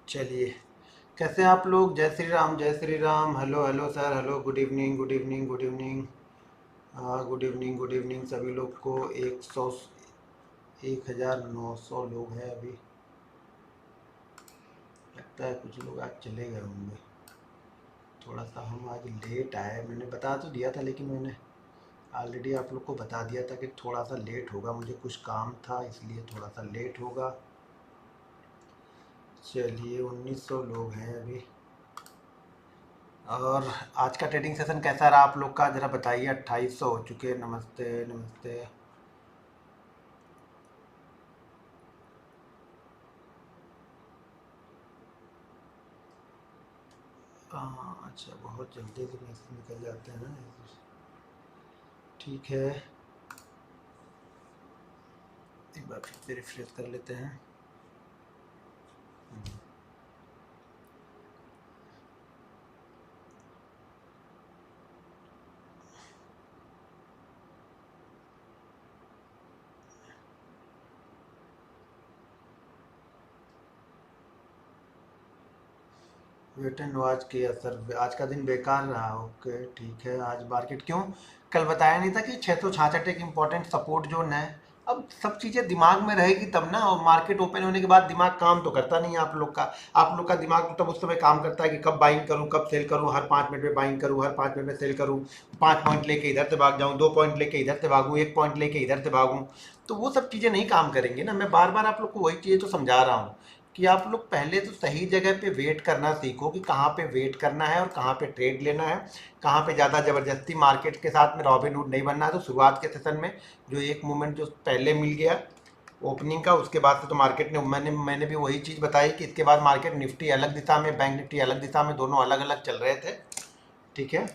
चलिए, कैसे हैं आप लोग? जय श्री राम, जय Shri Ram. Hello hello sir, hello, good evening, good evening, good evening. हाँ, गुड इवनिंग, गुड इवनिंग सभी लोग को। 1900 लोग हैं अभी। लगता है कुछ लोग आज चले गए होंगे। थोड़ा सा हम आज लेट आए, मैंने बता तो दिया था, लेकिन मैंने ऑलरेडी आप लोग को बता दिया था कि थोड़ा सा लेट होगा, मुझे कुछ काम था इसलिए थोड़ा सा लेट होगा। चलिए, 1900 लोग हैं अभी। और आज का ट्रेडिंग सेशन कैसा रहा आप लोग का, ज़रा बताइए। 2800 हो चुके हैं। नमस्ते, नमस्ते। अच्छा, बहुत जल्दी से मैसेज निकल जाते हैं ना। ठीक है, एक बार फिर से रिफ्रेश कर लेते हैं। वेट एंड वॉच किया सर, आज का दिन बेकार रहा। ओके, ठीक है। आज मार्केट क्यों? कल बताया नहीं था कि 666 एक इम्पोर्टेंट सपोर्ट जोन है। अब सब चीज़ें दिमाग में रहेगी तब ना, और मार्केट ओपन होने के बाद दिमाग काम तो करता नहीं है आप लोग का। आप लोग का दिमाग तो तब उस समय काम करता है कि कब बाइंग करूं, कब सेल करूं, हर 5 मिनट में बाइंग करूं, हर 5 मिनट में सेल करूं, 5 पॉइंट लेके इधर से भाग जाऊं, 2 पॉइंट लेके इधर से भागूं, 1 पॉइंट लेके इधर से भागूं। तो वो सब चीज़ें नहीं काम करेंगी ना। मैं बार बार आप लोग को वही चीज़ें तो समझा रहा हूँ कि आप लोग पहले तो सही जगह पे वेट करना सीखो कि कहाँ पे वेट करना है और कहाँ पे ट्रेड लेना है। कहाँ पे ज़्यादा ज़बरदस्ती मार्केट के साथ में रॉबिनहुड नहीं बनना है। तो शुरुआत के सेशन में जो एक मोमेंट जो पहले मिल गया ओपनिंग का, उसके बाद से तो मार्केट ने मैंने भी वही चीज़ बताई कि इसके बाद मार्केट निफ्टी अलग दिशा में, बैंक निफ्टी अलग दिशा में, दोनों अलग अलग चल रहे थे। ठीक है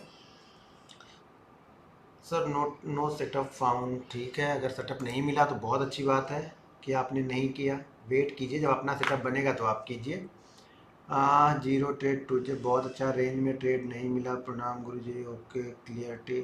sir. No, no setup found. ठीक है, अगर सेटअप नहीं मिला तो बहुत अच्छी बात है कि आपने नहीं किया। वेट कीजिए, जब अपना सेटअप बनेगा तो आप कीजिए। जीरो ट्रेड टू जे, बहुत अच्छा। रेंज में ट्रेड नहीं मिला, प्रणाम गुरु जी। Okay, clarity.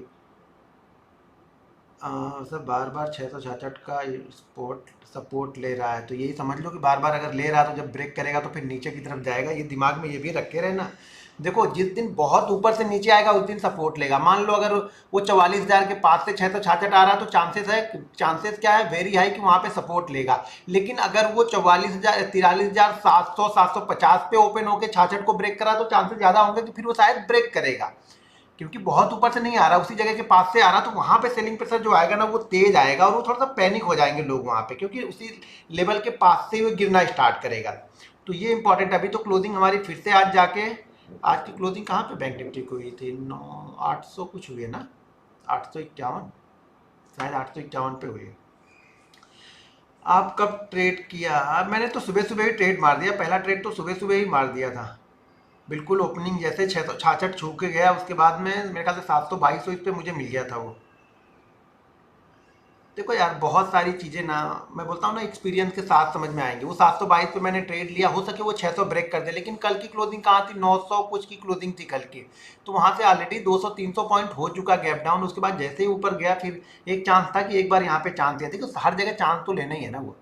सर बार बार 666 का सपोर्ट सपोर्ट ले रहा है, तो यही समझ लो कि बार बार अगर ले रहा है तो जब ब्रेक करेगा तो फिर नीचे की तरफ जाएगा। ये दिमाग में ये भी रखे रहना। देखो, जिस दिन बहुत ऊपर से नीचे आएगा उस दिन सपोर्ट लेगा। मान लो अगर वो 44,000 के पास से 666 आ रहा है तो चांसेस क्या है, वेरी हाई कि वहां पे सपोर्ट लेगा। लेकिन अगर वो 44,000, 43,700, 750 पे ओपन होकर 66 को ब्रेक करा तो चांसेस ज्यादा होंगे कि फिर वो शायद ब्रेक करेगा। क्योंकि बहुत ऊपर से नहीं आ रहा, उसी जगह के पास से आ रहा, तो वहां पे सेलिंग प्रेशर जो आएगा ना वो तेज आएगा, और वो थोड़ा सा पैनिक हो जाएंगे लोग वहां पे, क्योंकि उसी लेवल के पास से वो गिरना स्टार्ट करेगा। तो ये इंपॉर्टेंट है। अभी तो क्लोजिंग हमारी फिर से आज जाके, आज की क्लोजिंग कहाँ पे बैंक निफ्टी को हुई थी? 800 कुछ हुई है ना, 851, शायद 851 पे हुई है। आप कब ट्रेड किया? मैंने तो सुबह सुबह ही ट्रेड मार दिया, पहला ट्रेड तो सुबह सुबह ही मार दिया था। बिल्कुल ओपनिंग जैसे 666 छू के गया, उसके बाद में मेरे ख्याल से 700-2200 इस पे मुझे मिल गया था वो। देखो यार, बहुत सारी चीज़ें ना, मैं बोलता हूँ ना, एक्सपीरियंस के साथ समझ में आएंगे। वो 722 पे मैंने ट्रेड लिया, हो सके वो 600 ब्रेक कर दे, लेकिन कल की क्लोजिंग कहाँ थी? 900 कुछ की क्लोजिंग थी कल की। तो वहां से ऑलरेडी 200-300 पॉइंट हो चुका गैप डाउन। उसके बाद जैसे ही ऊपर गया, फिर एक चांस था कि एक बार यहाँ पे चांस दिया। देखो, हर जगह चांस तो लेना ही है ना वो।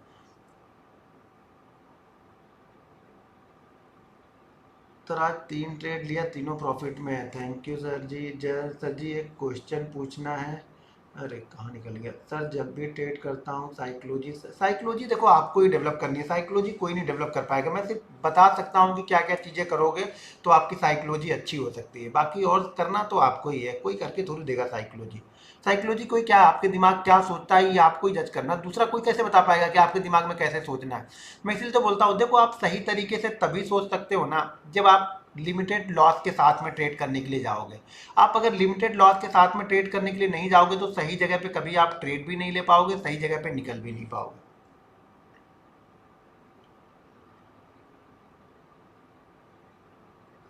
सर आज 3 ट्रेड लिया, तीनों प्रॉफिट में है। थैंक यू सर जी। जय सर जी, एक क्वेश्चन पूछना है। अरे कहाँ निकल गया सर। जब भी ट्रेड करता हूँ साइकोलॉजी देखो आपको ही डेवलप करनी है। साइकोलॉजी कोई नहीं डेवलप कर पाएगा। मैं सिर्फ बता सकता हूँ कि क्या क्या चीज़ें करोगे तो आपकी साइकोलॉजी अच्छी हो सकती है। बाकी और करना तो आपको ही है, कोई करके थोड़ी देगा साइकोलॉजी। साइकोलॉजी कोई क्या, आपके दिमाग क्या सोचता है ये आपको ही जज करना। दूसरा कोई कैसे बता पाएगा कि आपके दिमाग में कैसे सोचना है? मैं इसलिए तो बोलता हूँ, देखो आप सही तरीके से तभी सोच सकते हो ना जब आप लिमिटेड लॉस के साथ में ट्रेड करने के लिए जाओगे। आप अगर लिमिटेड लॉस के साथ में ट्रेड करने के लिए नहीं जाओगे तो सही जगह पे कभी आप ट्रेड भी नहीं ले पाओगे, सही जगह पे निकल भी नहीं पाओगे।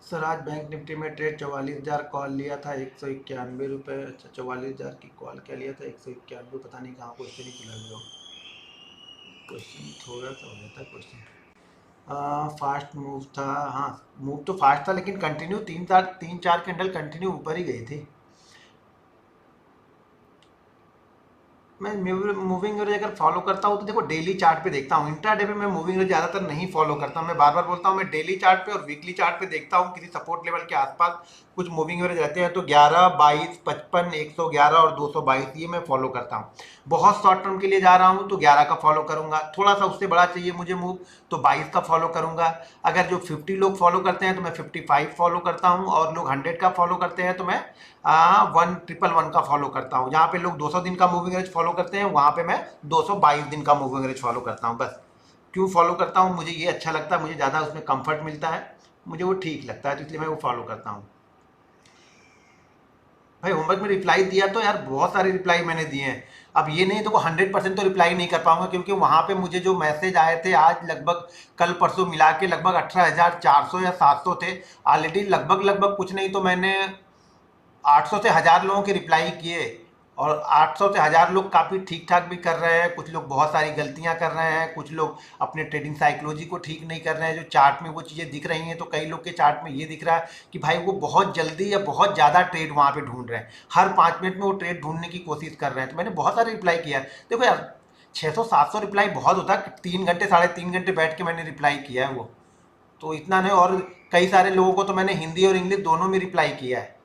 सर आज बैंक निफ्टी में ट्रेड 44,000 कॉल लिया था, 191 रुपये। अच्छा, 44,000 की कॉल क्या लिया था? 191, पता नहीं कहाँ क्वेश्चन ही चला गया। क्वेश्चन थोड़ा सा हो जाता है क्वेश्चन। फास्ट मूव था। हाँ, मूव तो फास्ट था, लेकिन कंटिन्यू 3-4 कैंडल कंटिन्यू ऊपर ही गई थी। मैं मूविंग एवरेज अगर फॉलो करता हूँ तो देखो डेली चार्ट पे देखता हूँ, इंट्राडे पे मैं मूविंग एवरेज ज़्यादातर नहीं फॉलो करता हूँ। मैं बार बार बोलता हूँ, मैं डेली चार्ट पे और वीकली चार्ट पे देखता हूँ किसी सपोर्ट लेवल के आसपास कुछ मूविंग एवरेज रहते हैं तो 11, 22, 55, 111 और 222 ये मैं फॉलो करता हूँ। बहुत शॉर्ट टर्म के लिए जा रहा हूँ तो 11 का फॉलो करूंगा, थोड़ा सा उससे बड़ा चाहिए मुझे मूव तो 22 का फॉलो करूंगा। अगर जो 50 लोग फॉलो करते हैं तो मैं 55 फॉलो करता हूँ, और लोग 100 का फॉलो करते हैं तो मैं 111 का फॉलो करता हूँ। जहाँ पे लोग 200 दिन का मूविंग एवरेज फॉलो करते हैं वहाँ पे मैं 222 दिन का मूविंग एवरेज फॉलो करता हूँ। बस क्यों फॉलो करता हूँ, मुझे ये अच्छा लगता है, मुझे ज़्यादा उसमें कंफर्ट मिलता है, मुझे वो ठीक लगता है, तो इसलिए मैं वो फॉलो करता हूँ। भाई होमवर्क में रिप्लाई दिया तो यार बहुत सारे रिप्लाई मैंने दिए हैं। अब ये नहीं तो 100% तो रिप्लाई नहीं कर पाऊंगा, क्योंकि वहां पे मुझे जो मैसेज आए थे आज लगभग कल परसों मिला के लगभग 18,400 या 700 थे ऑलरेडी। लगभग लगभग कुछ नहीं तो मैंने 800 से 1000 लोगों के रिप्लाई किए, और 800 से 1000 लोग काफ़ी ठीक ठाक भी कर रहे हैं, कुछ लोग बहुत सारी गलतियां कर रहे हैं, कुछ लोग अपने ट्रेडिंग साइकोलॉजी को ठीक नहीं कर रहे हैं। जो चार्ट में वो चीज़ें दिख रही हैं तो कई लोग के चार्ट में ये दिख रहा है कि भाई वो बहुत जल्दी या बहुत ज़्यादा ट्रेड वहाँ पे ढूंढ रहे हैं, हर 5 मिनट में वो ट्रेड ढूंढने की कोशिश कर रहे हैं। तो मैंने बहुत सारे रिप्लाई किया है। देखो यार 600-700 रिप्लाई बहुत होता है, 3 घंटे 3.5 घंटे बैठ के मैंने रिप्लाई किया है वो, तो इतना नहीं। और कई सारे लोगों को तो मैंने हिंदी और इंग्लिश दोनों में रिप्लाई किया है।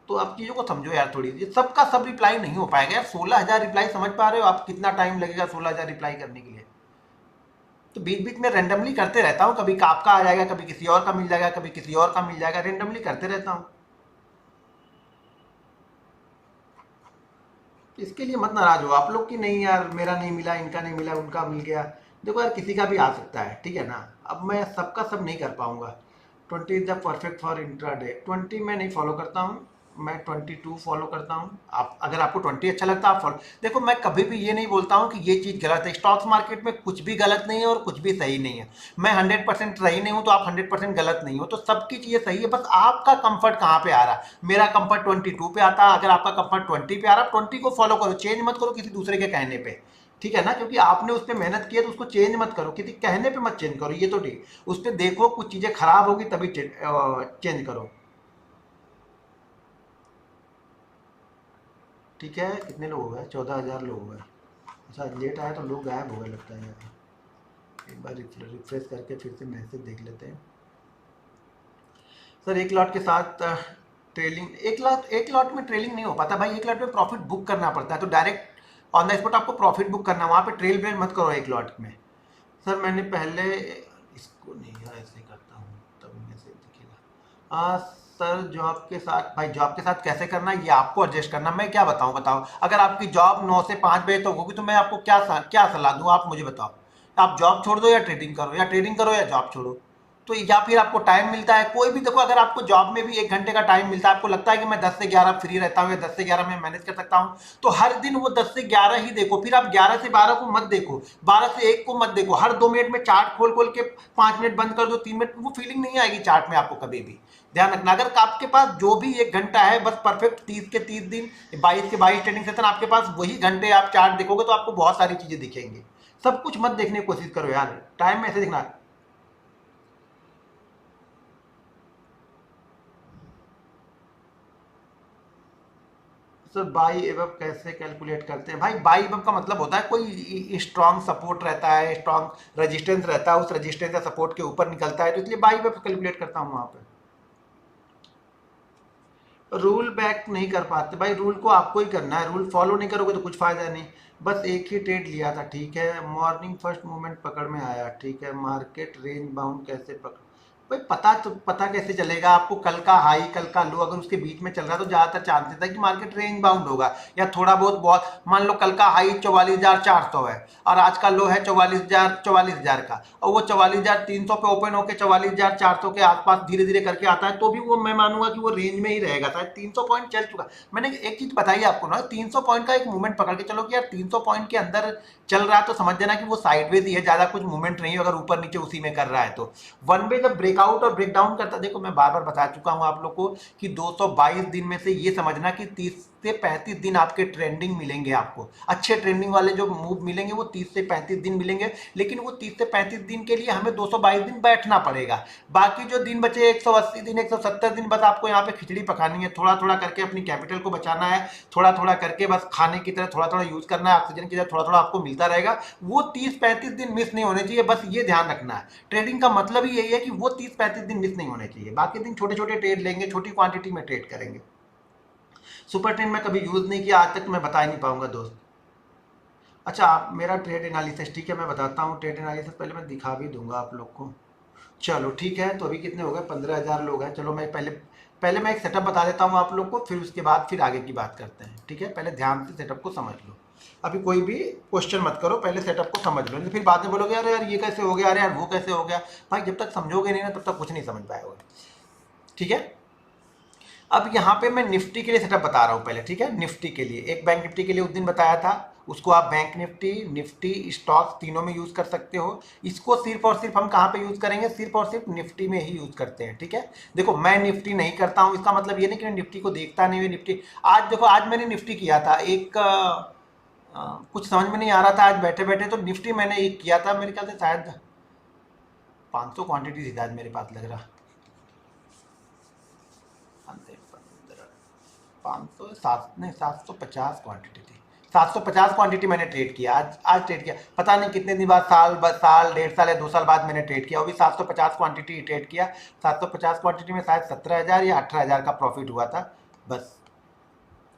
तो आप चीज़ों को समझो यार थोड़ी, ये सबका सब रिप्लाई नहीं हो पाएगा यार। 16,000 रिप्लाई समझ पा रहे हो आप कितना टाइम लगेगा 16,000 रिप्लाई करने के लिए? तो बीच बीच में रेंडमली करते रहता हूँ, कभी आपका आ जाएगा, कभी किसी और का मिल जाएगा, कभी किसी और का मिल जाएगा, रेंडमली करते रहता हूँ। तो इसके लिए मत नाराज हो आप लोग कि नहीं यार मेरा नहीं मिला, इनका नहीं मिला, उनका मिल गया। देखो यार किसी का भी आ सकता है, ठीक है ना। अब मैं सबका सब नहीं कर पाऊंगा। 20 is the perfect for intraday, 20 मैं नहीं फॉलो करता हूँ, मैं 22 फॉलो करता हूँ। आप अगर आपको 20 अच्छा लगता है आप फॉलो। देखो मैं कभी भी ये नहीं बोलता हूँ कि ये चीज़ गलत है, स्टॉक्स मार्केट में कुछ भी गलत नहीं है और कुछ भी सही नहीं है। मैं 100% सही नहीं हूँ तो आप 100% गलत नहीं हो, तो सबकी चीज़ें सही है, बस आपका कंफर्ट कहाँ पे आ रहा है। मेरा कंफर्ट 22 पे आता है, अगर आपका कंफर्ट 20 पे आ रहा है 20 को फॉलो करो, चेंज मत करो किसी दूसरे के कहने पे, ठीक है ना। क्योंकि आपने उस पर मेहनत की है तो उसको चेंज मत करो, किसी कहने पे मत चेंज करो, ये तो ठीक। उस पर देखो कुछ चीज़ें खराब होगी तभी चेंज करो, ठीक है। कितने लोग हो गए? 14,000 लोग हो गए। अच्छा लेट आया तो लोग गायब हो गए लगता है यार। एक बार रिफ्रेश करके फिर से मैसेज देख लेते हैं। सर एक लॉट के साथ ट्रेलिंग, एक लॉट में ट्रेलिंग नहीं हो पाता भाई, एक लॉट में प्रॉफिट बुक करना पड़ता है, तो डायरेक्ट ऑन द स्पॉट आपको प्रॉफिट बुक करना है, वहाँ पे ट्रेल ब्रेल मत करो एक लॉट में। सर मैंने पहले इसको नहीं यार ऐसे करता हूँ तब मैसेज दिखेगा। सर जॉब के साथ, भाई जॉब के साथ कैसे करना है ये आपको एडजस्ट करना, मैं क्या बताऊँ बताओ। अगर आपकी जॉब 9 से 5 बजे तक होगी तो मैं आपको क्या सलाह दूँ, आप मुझे बताओ। आप जॉब छोड़ दो या ट्रेडिंग करो, या ट्रेडिंग करो या जॉब छोड़ो। तो या फिर आपको टाइम मिलता है कोई भी, देखो अगर आपको जॉब में भी 1 घंटे का टाइम मिलता है, आपको लगता है कि मैं 10 से 11 फ्री रहता हूँ या 10 से 11 में मैनेज कर सकता हूँ, तो हर दिन वो 10 से 11 ही देखो। फिर आप 11 से 12 को मत देखो, 12 से 1 को मत देखो। हर 2 मिनट में चार्ट खोल खोल के 5 मिनट बंद कर दो, 3 मिनट, वो फीलिंग नहीं आएगी चार्ट में आपको कभी भी। ध्यान रखना, अगर आपके पास जो भी 1 घंटा है बस परफेक्ट 30 के 30 दिन, 22 के 22 ट्रेडिंग सेशन, आपके पास वही घंटे आप चार्ट देखोगे तो आपको बहुत सारी चीजें दिखेंगी। सब कुछ मत देखने की कोशिश करो यार, टाइम में ऐसे देखना। सर बाई एबव कैसे कैलकुलेट करते हैं? भाई बाई एबव का मतलब होता है कोई स्ट्रांग सपोर्ट रहता है, स्ट्रांग रेजिस्टेंस रहता है, उस रेजिस्टेंस या सपोर्ट के ऊपर निकलता है, तो इसलिए बाई एबव कैलकुलेट करता हूँ वहाँ पे। रूल बैक नहीं कर पाते भाई, रूल को आपको ही करना है, रूल फॉलो नहीं करोगे तो कुछ फायदा नहीं। बस एक ही ट्रेड लिया था, ठीक है, मॉर्निंग फर्स्ट मूवमेंट पकड़ में आया, ठीक है, मार्केट रेंज बाउंड कैसे पकड़। भाई पता तो पता कैसे चलेगा आपको, कल का हाई कल का लो अगर उसके बीच में चल रहा है तो ज़्यादातर चांसेस है कि मार्केट रेंज बाउंड होगा, या थोड़ा बहुत बहुत मान लो कल का हाई 44,400 है और आज का लो है 44,000 का, और वो 44,300 पे ओपन होकर 44,400 के आसपास धीरे धीरे करके आता है, तो भी वो मैं मानूंगा कि वो रेंज में ही रहेगा। शायद 300 पॉइंट चल चुका। मैंने एक चीज बताई आपको ना, 300 पॉइंट का एक मूवमेंट पकड़ के चलो कि यार 300 पॉइंट के अंदर चल रहा है तो समझ जाना कि वो साइडवेज ही है, ज्यादा कुछ मूवमेंट नहीं है, अगर ऊपर नीचे उसी में कर रहा है तो। वन वे जब ब्रेकआउट और ब्रेकडाउन करता है, देखो मैं बार बार बता चुका हूं आप लोग को कि 222 दिन में से ये समझना कि 30 से 35 दिन आपके ट्रेंडिंग मिलेंगे, आपको अच्छे ट्रेंडिंग वाले जो मूव मिलेंगे वो 30 से 35 दिन मिलेंगे, लेकिन वो 30 से 35 दिन के लिए हमें 222 दिन बैठना पड़ेगा। बाकी जो दिन बचे 180 दिन 170 दिन बस आपको यहाँ पे खिचड़ी पकानी है, थोड़ा थोड़ा करके अपनी कैपिटल को बचाना है, थोड़ा थोड़ा करके बस खाने की तरह थोड़ा थोड़ा यूज करना है, ऑक्सीजन की तरह थोड़ा थोड़ा आपको मिलता रहेगा। वो 30-35 दिन मिस नहीं होने चाहिए, बस ये ध्यान रखना है। ट्रेडिंग का मतलब ही यही है कि वो 30-35 दिन मिस नहीं होने चाहिए, बाकी दिन छोटे छोटे ट्रेड लेंगे, छोटी क्वांटिटी में ट्रेड करेंगे। सुपर ट्रेंड में कभी यूज नहीं किया आज तक, मैं बता ही नहीं पाऊंगा दोस्त। अच्छा, आप मेरा ट्रेड एनालिसिस, ठीक है मैं बताता हूँ ट्रेड एनालिसिस, पहले मैं दिखा भी दूंगा आप लोग को। चलो ठीक है, तो अभी कितने हो गए, 15,000 लोग हैं। चलो मैं पहले पहले मैं एक सेटअप बता देता हूँ आप लोग को, फिर उसके बाद फिर आगे की बात करते हैं, ठीक है। पहले ध्यान से सेटअप को समझ लो, अभी कोई भी क्वेश्चन मत करो, पहले सेटअप को समझ लो, नहीं तो फिर बाद में बोलोगे अरे यार ये कैसे हो गया, अरे यार वो कैसे हो गया। भाई जब तक समझोगे नहीं ना तब तक कुछ नहीं समझ पाओगे, ठीक है। अब यहाँ पे मैं निफ्टी के लिए सेटअप बता रहा हूँ पहले, ठीक है। निफ्टी के लिए, एक बैंक निफ्टी के लिए उस दिन बताया था, उसको आप बैंक निफ्टी, निफ्टी स्टॉक्स तीनों में यूज कर सकते हो। इसको सिर्फ और सिर्फ हम कहाँ पे यूज करेंगे, सिर्फ और सिर्फ निफ्टी में ही यूज करते हैं, ठीक है। देखो मैं निफ्टी नहीं करता हूँ, इसका मतलब ये नहीं कि मैं निफ्टी को देखता नहीं हूँ। निफ्टी आज देखो, आज मैंने निफ्टी किया था एक कुछ समझ में नहीं आ रहा था आज बैठे बैठे, तो निफ्टी मैंने एक किया था, मेरे ख्याल से शायद 500 क्वांटिटी थी आज मेरे पास लग रहा, 500 7 नहीं 750 क्वांटिटी थी, 750 क्वांटिटी मैंने ट्रेड किया आज ट्रेड किया, पता नहीं कितने दिन बाद, साल 1.5 साल या 2 साल बाद मैंने ट्रेड किया, वो भी 750 क्वांटिटी ट्रेड किया। 750 क्वांटिटी में शायद 17,000 या 18,000 का प्रॉफिट हुआ था, बस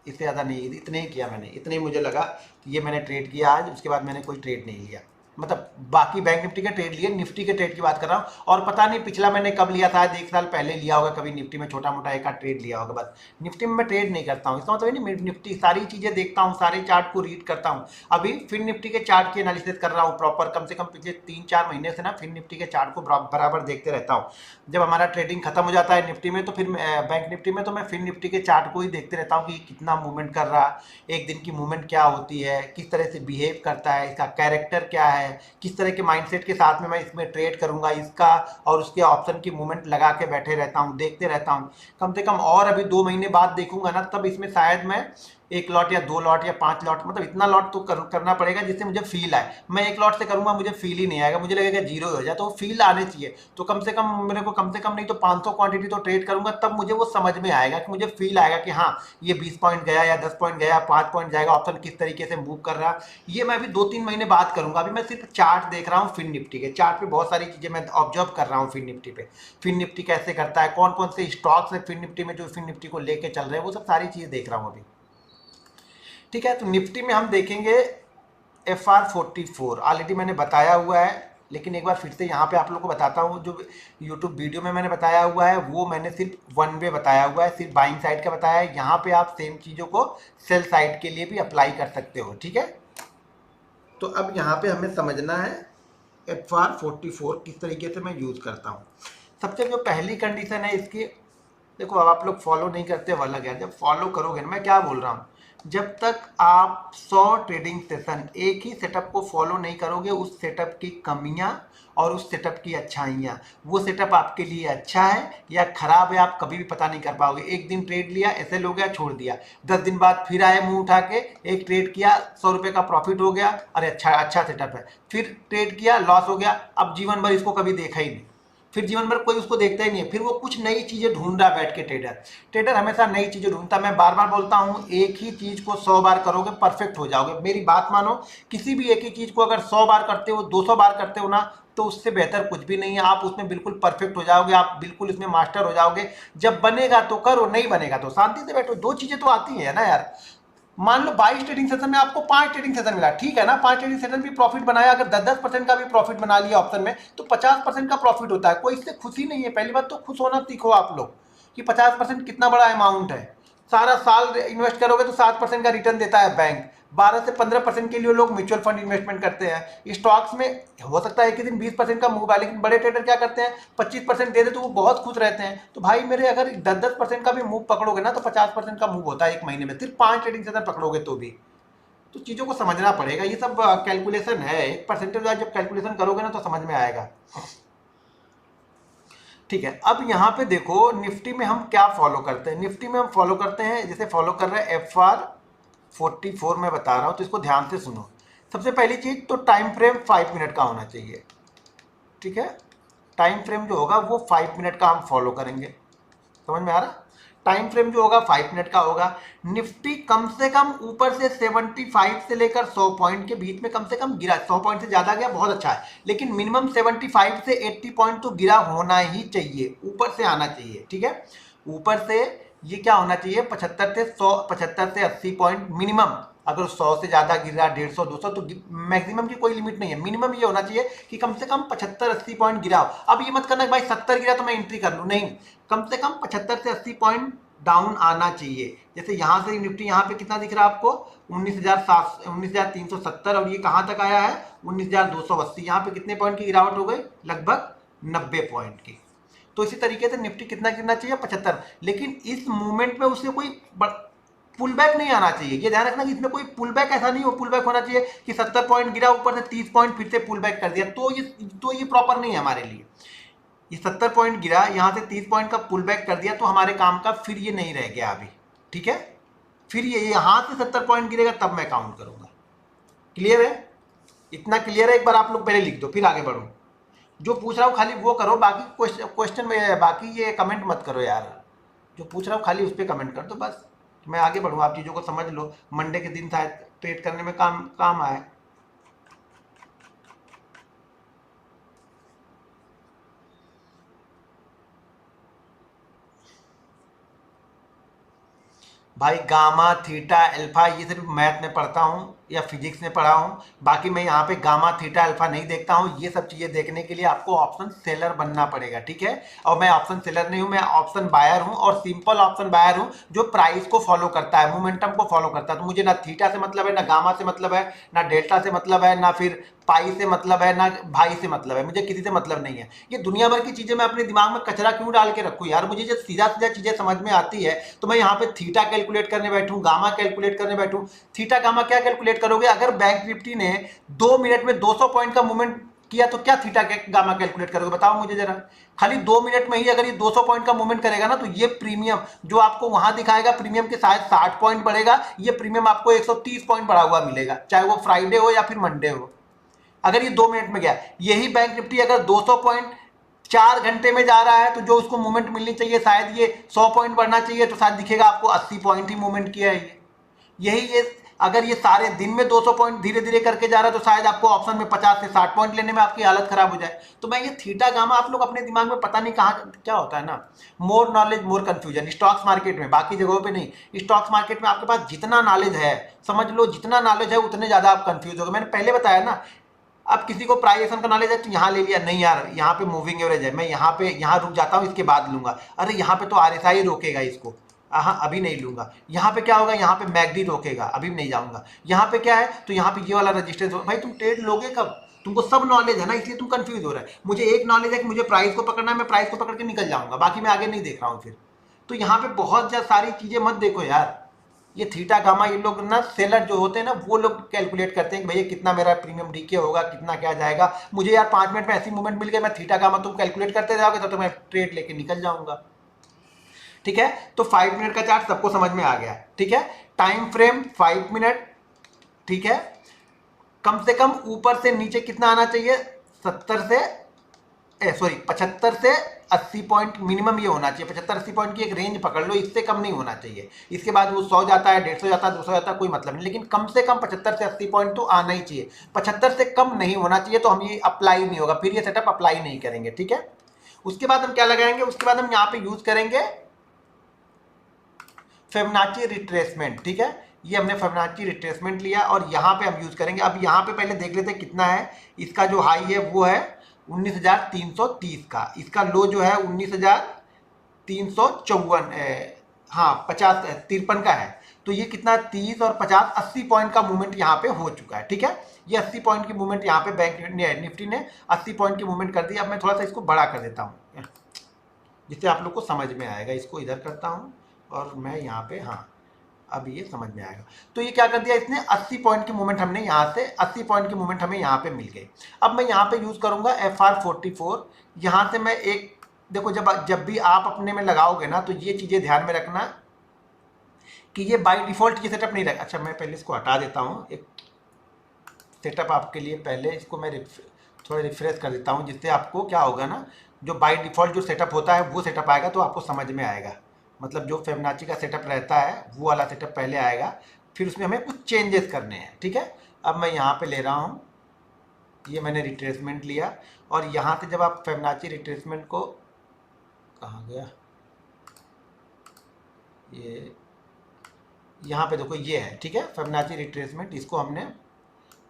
इससे ज़्यादा नहीं, इतने ही किया मैंने, इतने ही मुझे लगा कि ये मैंने ट्रेड किया आज, उसके बाद मैंने कोई ट्रेड नहीं लिया। मतलब बाकी बैंक निफ्टी के ट्रेड लिए, निफ्टी के ट्रेड की बात कर रहा हूँ। और पता नहीं पिछला मैंने कब लिया था, आज 1 साल पहले लिया होगा कभी निफ्टी में, छोटा मोटा एक आध ट्रेड लिया होगा, बस निफ्टी में मैं ट्रेड नहीं करता हूँ। इसका मतलब नहीं, निफ्टी सारी चीज़ें देखता हूँ, सारे चार्ट को रीड करता हूँ। अभी फिर निफ्टी के चार्ट की एनालिसिस कर रहा हूँ प्रॉपर, कम से कम पिछले 3-4 महीने से ना फिर निफ्टी के चार्ट को बराबर देखते रहता हूँ। जब हमारा ट्रेडिंग खत्म हो जाता है निफ्टी में, तो फिर बैंक निफ्टी में तो मैं फिर निफ्टी के चार्ट को ही देखते रहता हूँ कि कितना मूवमेंट कर रहा, एक दिन की मूवमेंट क्या होती है, किस तरह से बिहेव करता है, इसका कैरेक्टर क्या है, किस तरह के माइंडसेट के साथ में मैं इसमें ट्रेड करूंगा इसका, और उसके ऑप्शन की मूवमेंट लगा के बैठे रहता हूं, देखते रहता हूं। कम से कम और अभी 2 महीने बाद देखूंगा ना, तब इसमें शायद मैं 1 लॉट या 2 लॉट या 5 लॉट, मतलब इतना लॉट तो करना पड़ेगा जिससे मुझे फील आए। मैं 1 लॉट से करूंगा मुझे फील ही नहीं आएगा, मुझे लगेगा जीरो हो जाए, तो फील आने चाहिए। तो कम से कम मेरे को, कम से कम नहीं तो 500 क्वांटिटी तो ट्रेड करूंगा, तब मुझे वो समझ में आएगा कि मुझे फील आएगा कि हाँ ये 20 पॉइंट गया या 10 पॉइंट गया, 5 पॉइंट जाएगा, ऑप्शन किस तरीके से मूव कर रहा। ये मैं अभी 2-3 महीने बाद करूंगा। अभी मैं सिर्फ चार्ट देख रहा हूँ, फिन निफ्टी के चार्ट पे बहुत सारी चीजें मैं ऑब्जर्व कर रहा हूँ। फिन निफ्टी पे, फिन निफ्टी कैसे करता है, कौन कौन से स्टॉक्स है फिन निफ्टी में जो फिन निफ्टी को लेके चल रहे हैं, वो सब सारी चीजें देख रहा हूँ अभी, ठीक है। तो निफ्टी में हम देखेंगे FR44, ऑलरेडी मैंने बताया हुआ है, लेकिन एक बार फिर से यहाँ पे आप लोगों को बताता हूँ। जो यूट्यूब वीडियो में मैंने बताया हुआ है वो मैंने सिर्फ वन वे बताया हुआ है, सिर्फ बाइंग साइड का बताया है। यहाँ पे आप सेम चीज़ों को सेल साइड के लिए भी अप्लाई कर सकते हो, ठीक है। तो अब यहाँ पे हमें समझना है FR44 किस तरीके से मैं यूज़ करता हूँ। सबसे जो पहली कंडीशन है इसकी, देखो अब आप लोग फॉलो नहीं करते वो अलग है, जब फॉलो करोगे ना, मैं क्या बोल रहा हूँ, जब तक आप 100 ट्रेडिंग सेशन एक ही सेटअप को फॉलो नहीं करोगे, उस सेटअप की कमियां और उस सेटअप की अच्छाइयाँ, वो सेटअप आपके लिए अच्छा है या खराब है आप कभी भी पता नहीं कर पाओगे। एक दिन ट्रेड लिया ऐसे हो गया, छोड़ दिया, 10 दिन बाद फिर आए मुंह उठा के, एक ट्रेड किया 100 रुपये का प्रॉफिट हो गया, अरे अच्छा सेटअप है, फिर ट्रेड किया लॉस हो गया, अब जीवन भर इसको कभी देखा ही नहीं, फिर जीवन भर कोई उसको देखता ही नहीं है, फिर वो कुछ नई चीजें ढूंढ रहा है बैठ के। ट्रेडर हमेशा नई चीजें ढूंढता है। मैं बार बार बोलता हूँ, एक ही चीज को 100 बार करोगे परफेक्ट हो जाओगे, मेरी बात मानो। किसी भी एक ही चीज को अगर 100 बार करते हो, 200 बार करते हो ना, तो उससे बेहतर कुछ भी नहीं है। आप उसमें बिल्कुल परफेक्ट हो जाओगे, आप बिल्कुल उसमें मास्टर हो जाओगे। जब बनेगा तो करो, नहीं बनेगा तो शांति से बैठो। 2 चीजें तो आती है ना यार। मान लो 22 ट्रेडिंग सेशन में आपको 5 ट्रेडिंग सेशन मिला, ठीक है ना, 5 ट्रेडिंग सेशन भी प्रॉफिट बनाया, अगर 10-10% का भी प्रॉफिट बना लिया ऑप्शन में, तो 50% का प्रॉफिट होता है। कोई इससे खुशी नहीं है। पहली बात तो खुश होना सीखो आप लोग कि 50% कितना बड़ा अमाउंट है। सारा साल इन्वेस्ट करोगे तो 7% का रिटर्न देता है बैंक, 12 से 15% के लिए लोग म्यूचुअल फंड इन्वेस्टमेंट करते हैं। स्टॉक्स में हो सकता है एक ही दिन 20% का मूव है, लेकिन बड़े ट्रेडर क्या करते हैं, 25% दे दे तो वो बहुत खुश रहते हैं। तो भाई मेरे, अगर 10-10% का भी मूव पकड़ोगे ना, तो 50% का मूव होता है एक महीने में, सिर्फ 5 ट्रेडिंग सेशन पकड़ोगे तो भी। तो चीज़ों को समझना पड़ेगा, ये सब कैलकुलेशन है, एक परसेंटेज जब कैलकुलेशन करोगे ना तो समझ में आएगा, ठीक है, अब यहाँ पे देखो निफ्टी में हम क्या फॉलो करते हैं। निफ्टी में हम फॉलो करते हैं, जैसे फॉलो कर रहे हैं FR44 में बता रहा हूँ, तो इसको ध्यान से सुनो। सबसे पहली चीज तो टाइम फ्रेम 5 मिनट का होना चाहिए। ठीक है, टाइम फ्रेम जो होगा वो 5 मिनट का हम फॉलो करेंगे। समझ में आ रहा? टाइम फ्रेम जो होगा 5 मिनट का होगा। निफ्टी कम से कम ऊपर से 75 से लेकर 100 पॉइंट के बीच में कम से कम गिरा। 100 पॉइंट से ज्यादा गया बहुत अच्छा है, लेकिन मिनिमम 75 से 80 पॉइंट तो गिरा होना ही चाहिए, ऊपर से आना चाहिए। ठीक है, ऊपर से ये क्या होना चाहिए, 75 से 100, 75 से 80 पॉइंट मिनिमम। अगर 100 से ज्यादा गिर रहा, 150 200, तो मैक्सिमम की कोई लिमिट नहीं है, मिनिमम ये होना चाहिए कि कम से कम 75-80 पॉइंट गिरा हो। अब ये मत करना कि भाई 70 गिरा तो मैं एंट्री कर लूं, नहीं, कम से कम 75 से 80 पॉइंट डाउन आना चाहिए। जैसे यहां से निफ्टी यहाँ पे कितना दिख रहा है आपको, 19,370, और ये कहां तक आया है 19,280। यहाँ पे कितने पॉइंट की गिरावट हो गई, लगभग 90 पॉइंट की। तो इसी तरीके से निफ्टी कितना गिरना चाहिए, 75। लेकिन इस मूवमेंट में उसे कोई पुल बैक नहीं आना चाहिए। ये ध्यान रखना कि इसमें कोई पुल बैक ऐसा नहीं हो, पुल बैक होना चाहिए कि 70 पॉइंट गिरा, ऊपर से 30 पॉइंट फिर से पुल बैक कर दिया, तो ये प्रॉपर नहीं है हमारे लिए। ये 70 पॉइंट गिरा, यहां से 30 पॉइंट का पुल बैक कर दिया, तो हमारे काम का फिर ये नहीं रह गया अभी। ठीक है, फिर ये यहां से 70 पॉइंट गिरेगा तब मैं काउंट करूंगा। क्लियर है? इतना क्लियर है? एक बार आप लोग पहले लिख दो फिर आगे बढ़ो। जो पूछ रहा हूँ खाली वो करो, बाकी क्वेश्चन में बाकी ये कमेंट मत करो यार। जो पूछ रहा हूँ खाली उस पर कमेंट कर दो बस, मैं आगे बढ़ूँ, आप चीज़ों को समझ लो, मंडे के दिन शायद ट्रेड करने में काम आए। भाई गामा थीटा अल्फा ये सिर्फ मैथ में पढ़ता हूँ या फिजिक्स में पढ़ा हूँ, बाकी मैं यहाँ पे गामा थीटा अल्फा नहीं देखता हूँ। ये सब चीज़ें देखने के लिए आपको ऑप्शन सेलर बनना पड़ेगा। ठीक है, और मैं ऑप्शन सेलर नहीं हूँ, मैं ऑप्शन बायर हूँ, और सिंपल ऑप्शन बायर हूँ जो प्राइस को फॉलो करता है, मोमेंटम को फॉलो करता है। तो मुझे ना थीटा से मतलब है, ना गामा से मतलब है, ना डेल्टा से मतलब है, ना फिर पाई से मतलब है, ना भाई से मतलब है, मुझे किसी से मतलब नहीं है। ये दुनिया भर की चीजें मैं अपने दिमाग में कचरा क्यों डाल के रखूँ यार, मुझे जब सीधा सीधा चीजें समझ में आती है तो मैं यहाँ पे थीटा कैलकुलेट करने बैठूं, गामा कैलकुलेट करने बैठूं। थीटा गामा क्या कैलकुलेट करोगे, अगर बैंक निफ्टी ने 2 मिनट में 200 पॉइंट का मूवमेंट किया तो क्या थीटा गामा कैलकुलेट करोगे, बताओ मुझे जरा। खाली 2 मिनट में ही अगर ये 200 पॉइंट का मूवमेंट करेगा ना, तो ये प्रीमियम जो आपको वहां दिखाएगा, प्रीमियम के शायद 60 पॉइंट बढ़ेगा, ये प्रीमियम आपको 130 पॉइंट बढ़ा हुआ मिलेगा, चाहे वो फ्राइडे हो या फिर मंडे हो। अगर ये 2 मिनट में गया, यही बैंक निफ्टी अगर 200 पॉइंट 4 घंटे में जा रहा है, तो जो उसको मूवमेंट मिलनी चाहिए शायद ये 100 पॉइंट बढ़ना चाहिए, तो शायद दिखेगा आपको 80 पॉइंट ही मूवमेंट किया है ये अगर ये सारे दिन में 200 पॉइंट धीरे धीरे करके जा रहा है, तो शायद आपको ऑप्शन में 50 से 60 पॉइंट लेने में आपकी हालत खराब हो जाए। तो मैं ये थीटा गामा आप लोग अपने दिमाग में पता नहीं कहाँ क्या होता है ना, more knowledge more confusion. Stocks market में, बाकी जगहों पे नहीं, स्टॉक्स मार्केट में आपके पास जितना नॉलेज है, समझ लो जितना नॉलेज है उतने ज्यादा आप कंफ्यूज हो गए। मैंने पहले बताया ना, अब किसी को प्राइस एक्शन का नॉलेज है तो यहाँ ले लिया, नहीं यार यहाँ पे मूविंग एवरेज है, मैं यहाँ रुक जाता हूँ, इसके बाद लूंगा। अरे यहाँ पे तो RSI रोकेगा इसको, हाँ अभी नहीं लूंगा। यहाँ पे क्या होगा, यहाँ पे मैगडी रोकेगा, अभी नहीं जाऊंगा। यहाँ पे क्या है, तो यहाँ पे ये वाला रजिस्टेंस। भाई तुम ट्रेड लोगे कब, तुमको सब नॉलेज है ना, इसलिए तुम कंफ्यूज हो रहा है। मुझे एक नॉलेज है कि मुझे प्राइस को पकड़ना है, मैं प्राइस को पकड़ के निकल जाऊंगा, बाकी मैं आगे नहीं देख रहा हूँ फिर। तो यहाँ पे बहुत सारी चीजें मत देखो यार। ये थीटा गामा ये लोग ना सेलर जो होते हैं ना, वो लोग कैलकुलेट करते हैं कि भैया कितना मेरा प्रीमियम डीके होगा, कितना क्या जाएगा। मुझे यार 5 मिनट में ऐसी मूवमेंट मिल गई, मैं थीटा गामा तुम कैलकुलेट करते जाओगे तो मैं ट्रेड लेके निकल जाऊंगा। ठीक है, तो 5 मिनट का चार्ट सबको समझ में आ गया। ठीक है, टाइम फ्रेम 5 मिनट। ठीक है, कम से कम ऊपर से नीचे कितना आना चाहिए, 75 से 80 पॉइंट मिनिमम ये होना चाहिए। 75-80 पॉइंट की एक रेंज पकड़ लो, इससे कम नहीं होना चाहिए। इसके बाद वो 100 जाता है, 150 जाता है, 200 जाता है, कोई मतलब नहीं, लेकिन कम से कम 75 से 80 पॉइंट तो आना ही चाहिए। 75 से कम नहीं होना चाहिए, तो हम ये अप्लाई नहीं होगा, फिर ये सेटअप अप्लाई नहीं करेंगे। ठीक है, उसके बाद हम क्या लगाएंगे, उसके बाद हम यहाँ पे यूज करेंगे फिबोनाची रिट्रेसमेंट। ठीक है, ये हमने फिबोनाची रिट्रेसमेंट लिया और यहाँ पे हम यूज करेंगे। अब यहाँ पे पहले देख लेते हैं कितना है। इसका जो हाई है वो है 19,330 का, इसका लो जो है 19,354, हाँ 53 का है। तो ये कितना 30 और 50 80 पॉइंट का मूवमेंट यहाँ पे हो चुका है। ठीक है, ये 80 पॉइंट की मूवमेंट यहाँ पे बैंक निफ्टी ने 80 पॉइंट की मूवमेंट कर दी। अब मैं थोड़ा सा इसको बड़ा कर देता हूँ जिससे आप लोग को समझ में आएगा। इसको इधर करता हूँ और मैं यहाँ पे, हाँ अब ये समझ में आएगा। तो ये क्या कर दिया इसने, 80 पॉइंट की मूवमेंट हमने यहाँ से 80 पॉइंट की मूवमेंट हमें यहाँ पे मिल गई। अब मैं यहाँ पे यूज करूंगा FR44। यहाँ से मैं एक देखो जब भी आप अपने में लगाओगे ना तो ये चीज़ें ध्यान में रखना कि ये बाय डिफ़ॉल्ट ये सेटअप नहीं रहेगा। अच्छा मैं पहले इसको हटा देता हूँ, एक सेटअप आपके लिए पहले इसको मैं थोड़ा रिफ्रेश कर देता हूँ, जिससे आपको क्या होगा ना, जो बाय डिफ़ॉल्ट जो सेटअप होता है वो सेटअप आएगा तो आपको समझ में आएगा। मतलब जो फिबोनाची का सेटअप रहता है वो वाला सेटअप पहले आएगा, फिर उसमें हमें कुछ चेंजेस करने हैं। ठीक है, अब मैं यहाँ पे ले रहा हूँ, ये मैंने रिट्रेसमेंट लिया, और यहाँ से जब आप फिबोनाची रिट्रेसमेंट को, कहाँ गया ये, यहाँ पे देखो ये है। ठीक है, फिबोनाची रिट्रेसमेंट, इसको हमने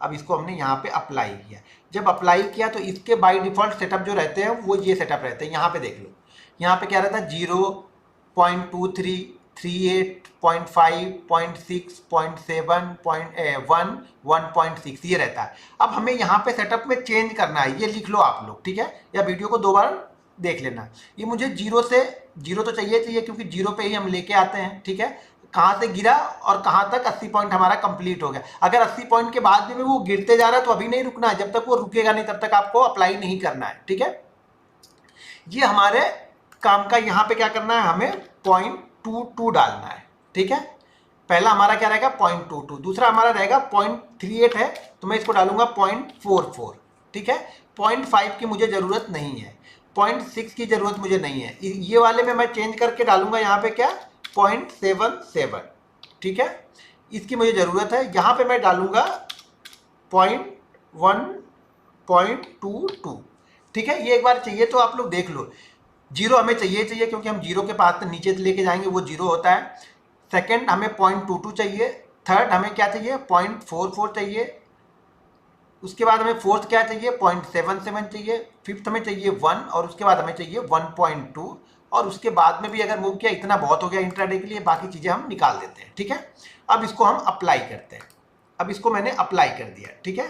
अब इसको हमने यहाँ पे अप्लाई किया। जब अप्लाई किया तो इसके बाय डिफ़ॉल्ट सेटअप जो रहते हैं वो ये सेटअप रहते हैं। यहाँ पे देख लो, यहाँ पे क्या रहता है 0.23, 38, 0.5, 0.6, 0.7, 0.1, 1.6 ये रहता है। अब हमें यहाँ पे सेटअप में चेंज करना है, ये लिख लो आप लोग। ठीक है, या वीडियो को 2 बार देख लेना। ये मुझे जीरो तो चाहिए क्योंकि जीरो पे ही हम लेके आते हैं। ठीक है, कहाँ से गिरा और कहाँ तक 80 पॉइंट हमारा कंप्लीट हो गया। अगर 80 पॉइंट के बाद भी वो गिरते जा रहा है तो अभी नहीं रुकना है, जब तक वो रुकेगा नहीं तब तक आपको अप्लाई नहीं करना है। ठीक है, ये हमारे काम का यहाँ पे क्या करना है, हमें 0.22 डालना है। ठीक है, पहला हमारा क्या रहेगा 0.22, दूसरा हमारा रहेगा 0.38 है तो मैं इसको डालूंगा 0.44। ठीक है, 0.5 की मुझे ज़रूरत नहीं है, 0.6 की ज़रूरत मुझे नहीं है, ये वाले में मैं चेंज करके डालूंगा यहाँ पे क्या 0.77। ठीक है, इसकी मुझे ज़रूरत है, यहाँ पे मैं डालूंगा 0.1.22। ठीक है, ये एक बार चाहिए तो आप लोग देख लो। जीरो हमें चाहिए क्योंकि हम जीरो के पास नीचे से लेके जाएंगे वो जीरो होता है। सेकंड हमें 0.22 चाहिए। थर्ड हमें क्या चाहिए 0.44 चाहिए। उसके बाद हमें फोर्थ क्या चाहिए 0.77 चाहिए। फिफ्थ हमें चाहिए 1, और उसके बाद हमें चाहिए 1.2, और उसके बाद में भी अगर मूव किया इतना बहुत हो गया इंट्राडे के लिए, बाकी चीज़ें हम निकाल देते हैं। ठीक है, अब इसको हम अप्लाई करते हैं। अब इसको मैंने अप्लाई कर दिया। ठीक है,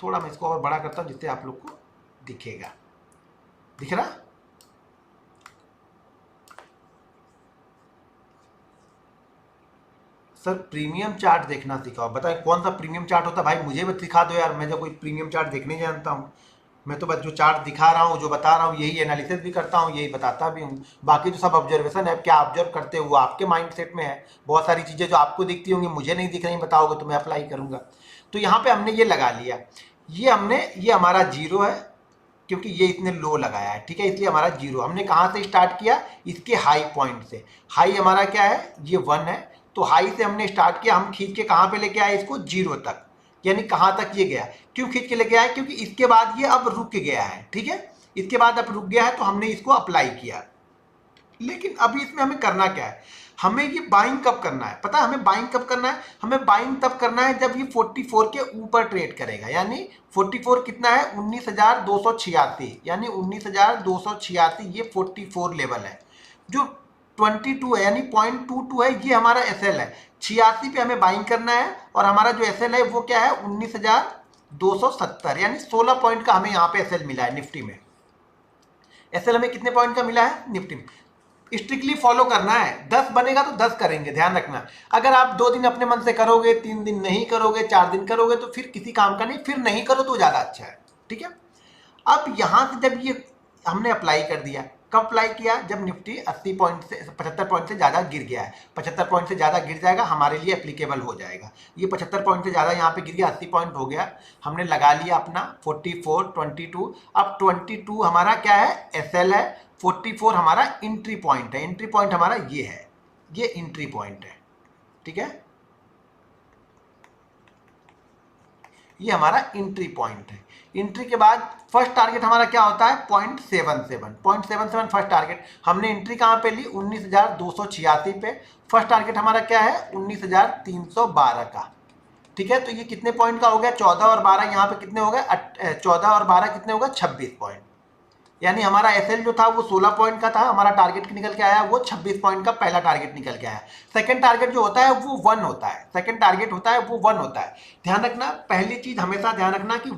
थोड़ा मैं इसको और बड़ा करता हूँ जिससे आप लोग को दिखेगा, दिख रहा। सर प्रीमियम चार्ट देखना सिखाओ, बताएं कौन सा प्रीमियम चार्ट होता है। भाई मुझे भी सिखा दो यार, मैं जो कोई प्रीमियम चार्ट देखने जानता हूँ। मैं तो बस जो चार्ट दिखा रहा हूँ, जो बता रहा हूँ, यही एनालिसिस भी करता हूँ, यही बताता भी हूँ। बाकी जो सब ऑब्जर्वेशन है, क्या ऑब्जर्व करते हो वो आपके माइंड सेट में है। बहुत सारी चीज़ें जो आपको दिखती होंगी मुझे नहीं दिख रही, बताओगे तो मैं अप्लाई करूँगा। तो यहाँ पे हमने ये लगा लिया, ये हमारा जीरो है क्योंकि ये इतने लो लगाया है। ठीक है, इसलिए हमारा जीरो। हमने कहाँ से स्टार्ट किया, इसके हाई पॉइंट से। हाई हमारा क्या है, ये 1 है, तो हाई से हमने स्टार्ट किया, हम खींच के कहाँ पे लेके आए इसको, जीरो तक। यानी कहाँ तक ये गया, क्यों खींच के लेके आए, क्योंकि इसके बाद ये अब रुक गया है। ठीक है, इसके बाद अब रुक गया है तो हमने इसको अप्लाई किया। लेकिन अभी इसमें हमें करना क्या है, हमें ये बाइंग कब करना है, पता है हमें बाइंग कब करना है, हमें बाइंग तब करना है जब ये 44 के ऊपर ट्रेड करेगा। यानी 44 कितना है 19,286, यानी 19,286 ये 44 लेवल है। जो 22 है यानी 0.22 है, ये हमारा एसएल है। 86 पे हमें बाइंग करना है, और हमारा जो एसएल है वो क्या है 19,270, यानी 16 पॉइंट का हमें यहाँ पे एसएल मिला है निफ्टी में। एसएल हमें कितने पॉइंट का मिला है निफ्टी में। स्ट्रिक्टली फॉलो करना है, 10 बनेगा तो 10 करेंगे, ध्यान रखना। अगर आप 2 दिन अपने मन से करोगे, 3 दिन नहीं करोगे, 4 दिन करोगे तो फिर किसी काम का नहीं, फिर नहीं करो तो ज़्यादा अच्छा है। ठीक है, अब यहाँ से जब ये हमने अप्लाई कर दिया, कब अप्लाई किया, जब निफ्टी 80 पॉइंट से 75 पॉइंट से ज़्यादा गिर गया है। 75 पॉइंट से ज़्यादा गिर जाएगा हमारे लिए एप्लीकेबल हो जाएगा। ये 75 पॉइंट से ज़्यादा यहाँ पे गिर गया, 80 पॉइंट हो गया, हमने लगा लिया अपना 44, 22। अब 22 हमारा क्या है एसएल है, 44 हमारा एंट्री पॉइंट है। एंट्री पॉइंट हमारा ये है, ये एंट्री पॉइंट है। ठीक है, ये हमारा एंट्री पॉइंट है। एंट्री के बाद फर्स्ट टारगेट हमारा क्या होता है 0.77। 0.77 फर्स्ट टारगेट। हमने एंट्री कहाँ पे ली 19,286 पे। फर्स्ट टारगेट हमारा क्या है 19,312 का। ठीक है, तो ये कितने पॉइंट का हो गया 14 और 12, यहाँ पे कितने हो गए 14 और 12 कितने हो गए 26 पॉइंट। यानी हमारा एसएल जो था वो 16 पॉइंट का था, हमारा टारगेट निकल के आया वो 26 पॉइंट का पहला टारगेट निकल के आया। सेकंड टारगेट जो होता है वो 1 होता है, सेकंड टारगेट होता है वो 1 होता है। ध्यान रखना, पहली चीज हमेशा ध्यान रखना कि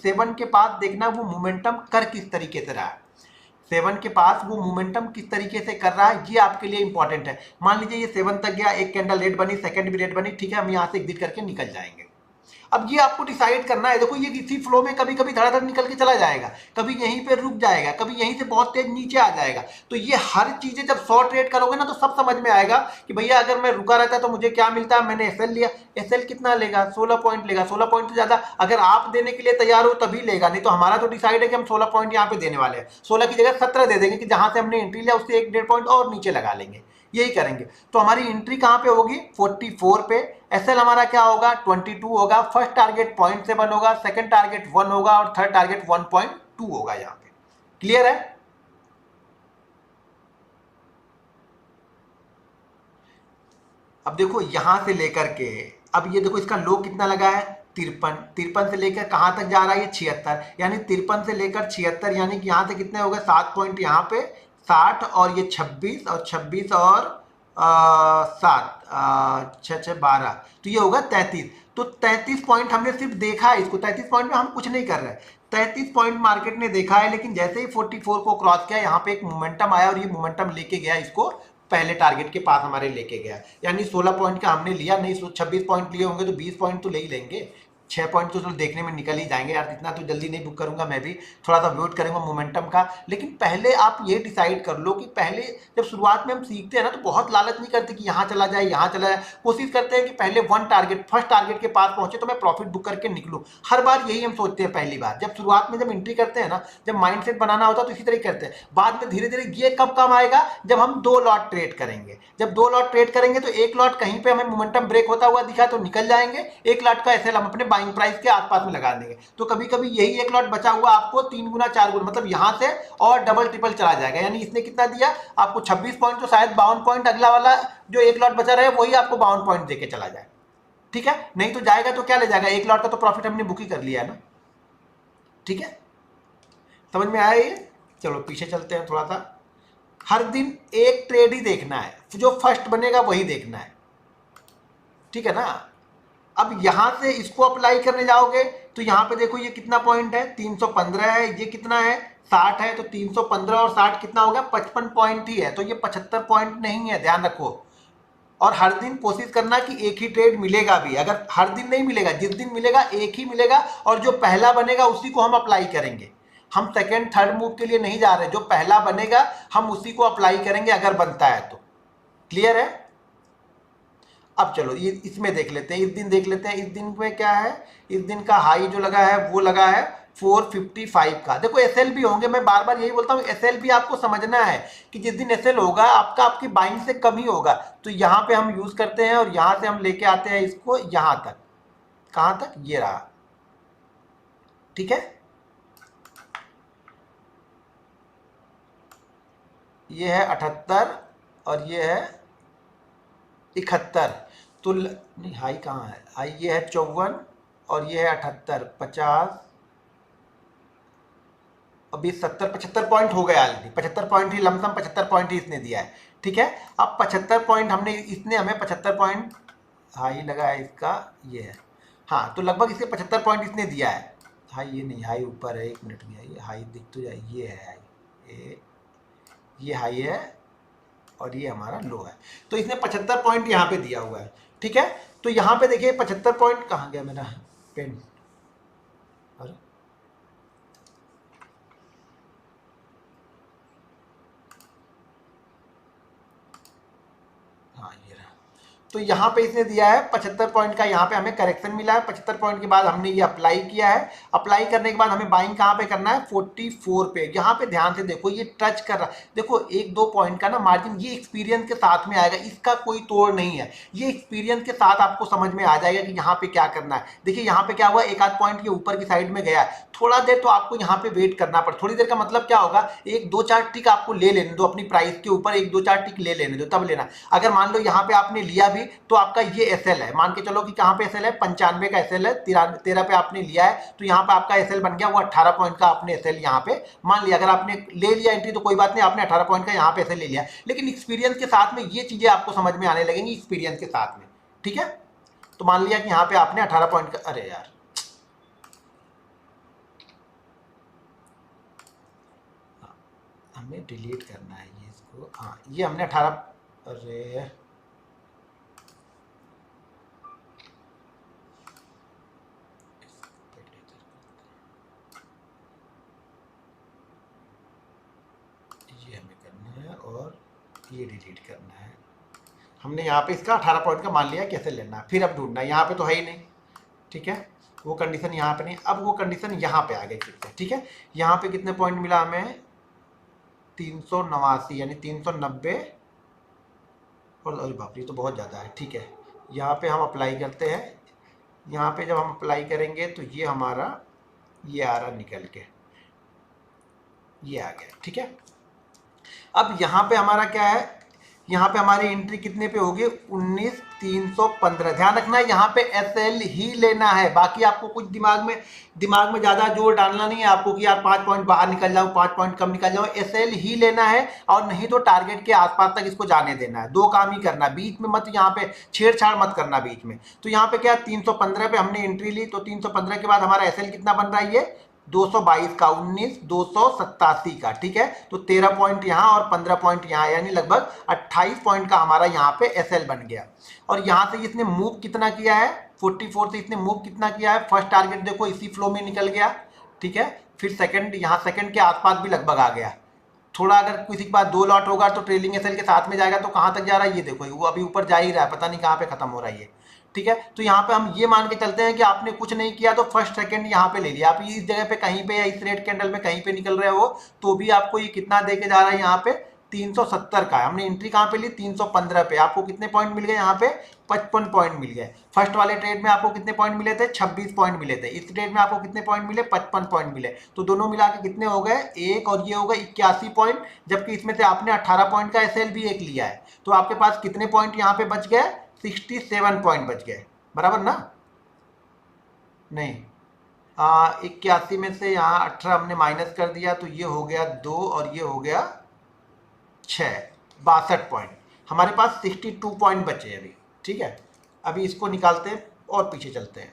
7 के पास देखना वो मोमेंटम कर किस तरीके से रहा है। 7 के पास वो मोमेंटम किस तरीके से कर रहा है, ये आपके लिए इंपॉर्टेंट है। मान लीजिए ये 7 तक गया, एक कैंडल रेड बनी, सेकंड भी रेड बनी, ठीक है, हम यहाँ से एग्जिट करके निकल जाएंगे। अब ये आपको डिसाइड करना है। देखो ये इसी फ्लो में कभी कभी धड़ाधड़ निकल के चला जाएगा, कभी यहीं पे रुक जाएगा, कभी यहीं से बहुत तेज नीचे आ जाएगा। तो ये हर चीजें जब शॉर्ट ट्रेड करोगे ना तो सब समझ में आएगा कि भैया अगर मैं रुका रहता तो मुझे क्या मिलता है। मैंने एसएल लिया, एसएल कितना लेगा, 16 पॉइंट लेगा, 16 पॉइंट से ज्यादा अगर आप देने के लिए तैयार हो तभी लेगा, नहीं तो हमारा तो डिसाइड है कि हम 16 पॉइंट यहाँ पे देने वाले हैं। 16 की जगह 17 दे देंगे कि जहां से हमने एंट्री लिया उससे 1-1.5 पॉइंट और नीचे लगा लेंगे, यही करेंगे। तो हमारी एंट्री कहां पे होगी, 44 पे। एसएल हमारा क्या होगा, 22 होगा। फर्स्ट टारगेट 0.7 होगा, सेकंड टारगेट 1 होगा और थर्ड टारगेट 1.2 होगा। यहां पे क्लियर है। अब देखो यहां से लेकर के, अब ये देखो इसका लो कितना लगा है, 53। 53 से लेकर कहां तक जा रहा है, ये 76, यानी 53 से लेकर 76, यानी कि यहां से कितने हो गए, 7 पॉइंट यहाँ पे 60 और ये 26 और 26 और 7 छः छः 12, तो ये होगा 33। तो 33 पॉइंट हमने सिर्फ देखा है इसको, 33 पॉइंट में हम कुछ नहीं कर रहे। 33 पॉइंट मार्केट ने देखा है, लेकिन जैसे ही 44 को क्रॉस किया यहाँ पे एक मोमेंटम आया और ये मोमेंटम लेके गया इसको पहले टारगेट के पास हमारे लेके गया। यानी 16 पॉइंट का हमने लिया नहीं, 26 पॉइंट लिए होंगे तो 20 पॉइंट तो ले ही लेंगे। 6 पॉइंट तो चलो देखने में निकल ही जाएंगे यार, इतना तो जल्दी नहीं बुक करूंगा मैं भी, थोड़ा सा वेट करूंगा मोमेंटम का। लेकिन पहले आप ये डिसाइड कर लो कि पहले जब शुरुआत में हम सीखते हैं ना तो बहुत लालच नहीं करते कि यहाँ चला जाए यहाँ चला जाए, कोशिश करते हैं कि पहले फर्स्ट टारगेट के पास पहुंचे तो मैं प्रॉफिट बुक करके निकलूं। हर बार यही हम सोचते हैं पहली बार जब शुरुआत में जब एंट्री करते हैं ना, जब माइंडसेट बनाना होता है तो इसी तरह करते हैं। बाद में धीरे धीरे ये कब काम आएगा, जब हम 2 लॉट ट्रेड करेंगे। जब 2 लॉट ट्रेड करेंगे तो एक लॉट कहीं पे हमें मोमेंटम ब्रेक होता हुआ दिखा तो निकल जाएंगे, एक लॉट का एसएल हम अपने बाइंग प्राइस के आसपास में लगा देंगे। तो कभी कभी यही एक लॉट बचा हुआ आपको 3 गुना 4 गुना, मतलब यहां से और डबल ट्रिपल चला जाएगा। यानी इसने कितना दिया आपको 26 पॉइंट, तो शायद 52 पॉइंट अगला वाला जो एक लॉट बचा रहे वही आपको 52 पॉइंट देके चला जाए। ठीक है, नहीं तो जाएगा तो क्या ले जाएगा, एक लॉट का तो प्रॉफिट हमने बुक ही कर लिया है ना। ठीक है, समझ में आया ये। चलो पीछे चलते हैं थोड़ा सा। हर दिन एक ट्रेड ही देखना है, जो फर्स्ट बनेगा वही देखना है, ठीक है ना। अब यहां से इसको अप्लाई करने जाओगे तो यहां पे देखो ये कितना पॉइंट है, 315 है, ये कितना है 60 है, तो 315 और 60 कितना हो गया, 55 पॉइंट ही है। तो ये 75 पॉइंट नहीं है, ध्यान रखो। और हर दिन कोशिश करना कि एक ही ट्रेड मिलेगा भी, अगर हर दिन नहीं मिलेगा, जिस दिन मिलेगा एक ही मिलेगा, और जो पहला बनेगा उसी को हम अप्लाई करेंगे। हम सेकेंड थर्ड मूव के लिए नहीं जा रहे, जो पहला बनेगा हम उसी को अप्लाई करेंगे अगर बनता है तो। क्लियर है। अब चलो ये इसमें देख लेते हैं, इस दिन देख लेते हैं। इस दिन में क्या है, इस दिन का हाई जो लगा है वो लगा है 455 का। देखो एसएल भी होंगे, मैं बार बार यही बोलता हूँ, एसएल भी आपको समझना है कि जिस दिन एसएल होगा आपका आपकी बाइंग से कम ही होगा। तो यहाँ पे हम यूज करते हैं और यहाँ से हम लेके आते हैं इसको यहाँ तक, कहाँ तक, ये रहा। ठीक है, ये है 78 और ये है 71। तो नहीं, हाई कहाँ है, हाई ये है 54 और ये है 78, 50, अभी 70-75 पॉइंट हो गया ऑलरेडी। 75 पॉइंट ही लमसम 75 पॉइंट ही इसने दिया है। ठीक है, अब 75 पॉइंट हमने, इसने हमें 75 पॉइंट हाई लगा है इसका, ये है। हाँ, तो लगभग इसके 75 पॉइंट इसने दिया है। हाई ये नहीं, हाई ऊपर है, 1 मिनट में, ये हाई दिख तो जाए, ये है हाई, ये हाई है और ये हमारा लो है। तो इसने 75 पॉइंट यहाँ पे दिया हुआ है। ठीक है, तो यहाँ पे देखिए 75 पॉइंट कहाँ गया मेरा पेन, अरे हाँ ये रहा। तो यहाँ पे इसने दिया है 75 पॉइंट का, यहाँ पे हमें करेक्शन मिला है। 75 पॉइंट के बाद हमने ये अप्लाई किया है। अप्लाई करने के बाद हमें बाइंग कहाँ पे करना है, 44 पे। यहाँ पे ध्यान से देखो, ये टच कर रहा है, देखो 1-2 पॉइंट का ना मार्जिन, ये एक्सपीरियंस के साथ में आएगा, इसका कोई तोड़ नहीं है। ये एक्सपीरियंस के साथ आपको समझ में आ जाएगा कि यहाँ पे क्या करना है। देखिए यहाँ पे क्या हुआ, 1-8 पॉइंट के ऊपर की साइड में गया, थोड़ा देर तो आपको यहाँ पे वेट करना पड़े। थोड़ी देर का मतलब क्या होगा, 1-2-4 टिक आपको ले लेने दो अपनी प्राइस के ऊपर, 1-2-4 टिक ले लेने दो, तब लेना। अगर मान लो यहाँ पे आपने लिया भी तो आपका ये एसएल है, मान के चलो कि कहाँ पे एसएल है, 95 का एसएल है, 13 पे आपने लिया है, तो यहाँ पे आपका एसएल बन गया वो 18 पॉइंट का आपने एसएल यहाँ पे मान लिया। अगर आपने ले लिया एंट्री तो कोई बात नहीं, आपने 18 पॉइंट का यहाँ पे एसएल ले लिया, लेकिन एक्सपीरियंस के साथ में ये चीजें आपको समझ में आने लगेंगी, एक्सपीरियंस के साथ में। ठीक है, तो मान लिया कि यहाँ पे आपने 18 पॉइंट का, अरे यार हमें डिलीट करना है ये इसको, हाँ ये हमने 18, अरे ये हमें करना है और ये डिलीट करना है। हमने यहाँ पे इसका 18 पॉइंट का मान लिया, कैसे लेना है फिर अब ढूंढना है, यहाँ पे तो है ही नहीं, ठीक है, वो कंडीशन यहाँ पे नहीं, अब वो कंडीशन यहाँ पे आ गई फिर से, ठीक है। यहाँ पे कितने पॉइंट मिला हमें, 389 यानी 390, और अरे बाप रे ये तो बहुत ज़्यादा है, ठीक है। यहाँ पे हम अप्लाई करते हैं, यहाँ पे जब हम अप्लाई करेंगे तो ये हमारा ये आ रहा निकल के, ये आ गया, ठीक है। अब यहाँ पे हमारा क्या है, यहाँ पे हमारी एंट्री कितने पे होगी, 19,315। ध्यान रखना है यहाँ पे एसएल ही लेना है, बाकी आपको कुछ दिमाग में ज़्यादा जोर डालना नहीं है आपको कि यार 5 पॉइंट बाहर निकल जाऊँ, 5 पॉइंट कम निकल जाऊँ, एसएल ही लेना है और नहीं तो टारगेट के आसपास तक इसको जाने देना है। दो काम ही करना, बीच में मत यहाँ पे छेड़छाड़ मत करना बीच में। तो यहाँ पे क्या 315 पे हमने एंट्री ली, तो 315 के बाद हमारा एसएल कितना बन रहा है, ये 222 का, 19,287 का, ठीक है। तो 13 पॉइंट यहाँ और 15 पॉइंट यहाँ, यानी लगभग 28 पॉइंट का हमारा यहाँ पे एसएल बन गया। और यहाँ से इसने मूव कितना किया है, 44 से इसने मूव कितना किया है, फर्स्ट टारगेट देखो इसी फ्लो में निकल गया, ठीक है। फिर सेकंड, यहाँ सेकंड के आसपास भी लगभग आ गया। थोड़ा अगर किसी के पास 2 लॉट होगा तो ट्रेलिंग एसएल के साथ में जाएगा, तो कहाँ तक जा रहा है ये देखो, वो अभी ऊपर जा ही रहा है, पता नहीं कहाँ पे खत्म हो रहा है ये, ठीक है। तो यहाँ पे हम ये मान के चलते हैं कि आपने कुछ नहीं किया तो फर्स्ट सेकंड यहाँ पे ले लिया, आप इस जगह पे कहीं पे या इस रेड कैंडल में कहीं पे निकल रहे हो तो भी आपको ये कितना दे के जा रहा है, यहाँ पे 370 का है। हमने एंट्री कहाँ पे ली, 315 पे, आपको कितने पॉइंट मिल गए, यहाँ पे 55 पॉइंट मिल गए। फर्स्ट वाले ट्रेड में आपको कितने पॉइंट मिले थे, 26 पॉइंट मिले थे। इस ट्रेड में आपको कितने पॉइंट मिले, 55 पॉइंट मिले। तो दोनों मिला के कितने हो गए, एक, और ये हो गए 81 पॉइंट, जबकि इसमें से आपने 18 पॉइंट का एसएल भी एक लिया है। तो आपके पास कितने पॉइंट यहाँ पे बच गए, 67 पॉइंट बच गए, बराबर ना, नहीं 81 में से यहाँ 18 हमने माइनस कर दिया तो ये हो गया 2 और ये हो गया 6, 62 पॉइंट। हमारे पास 62 पॉइंट बचे अभी, ठीक है। अभी इसको निकालते हैं और पीछे चलते हैं।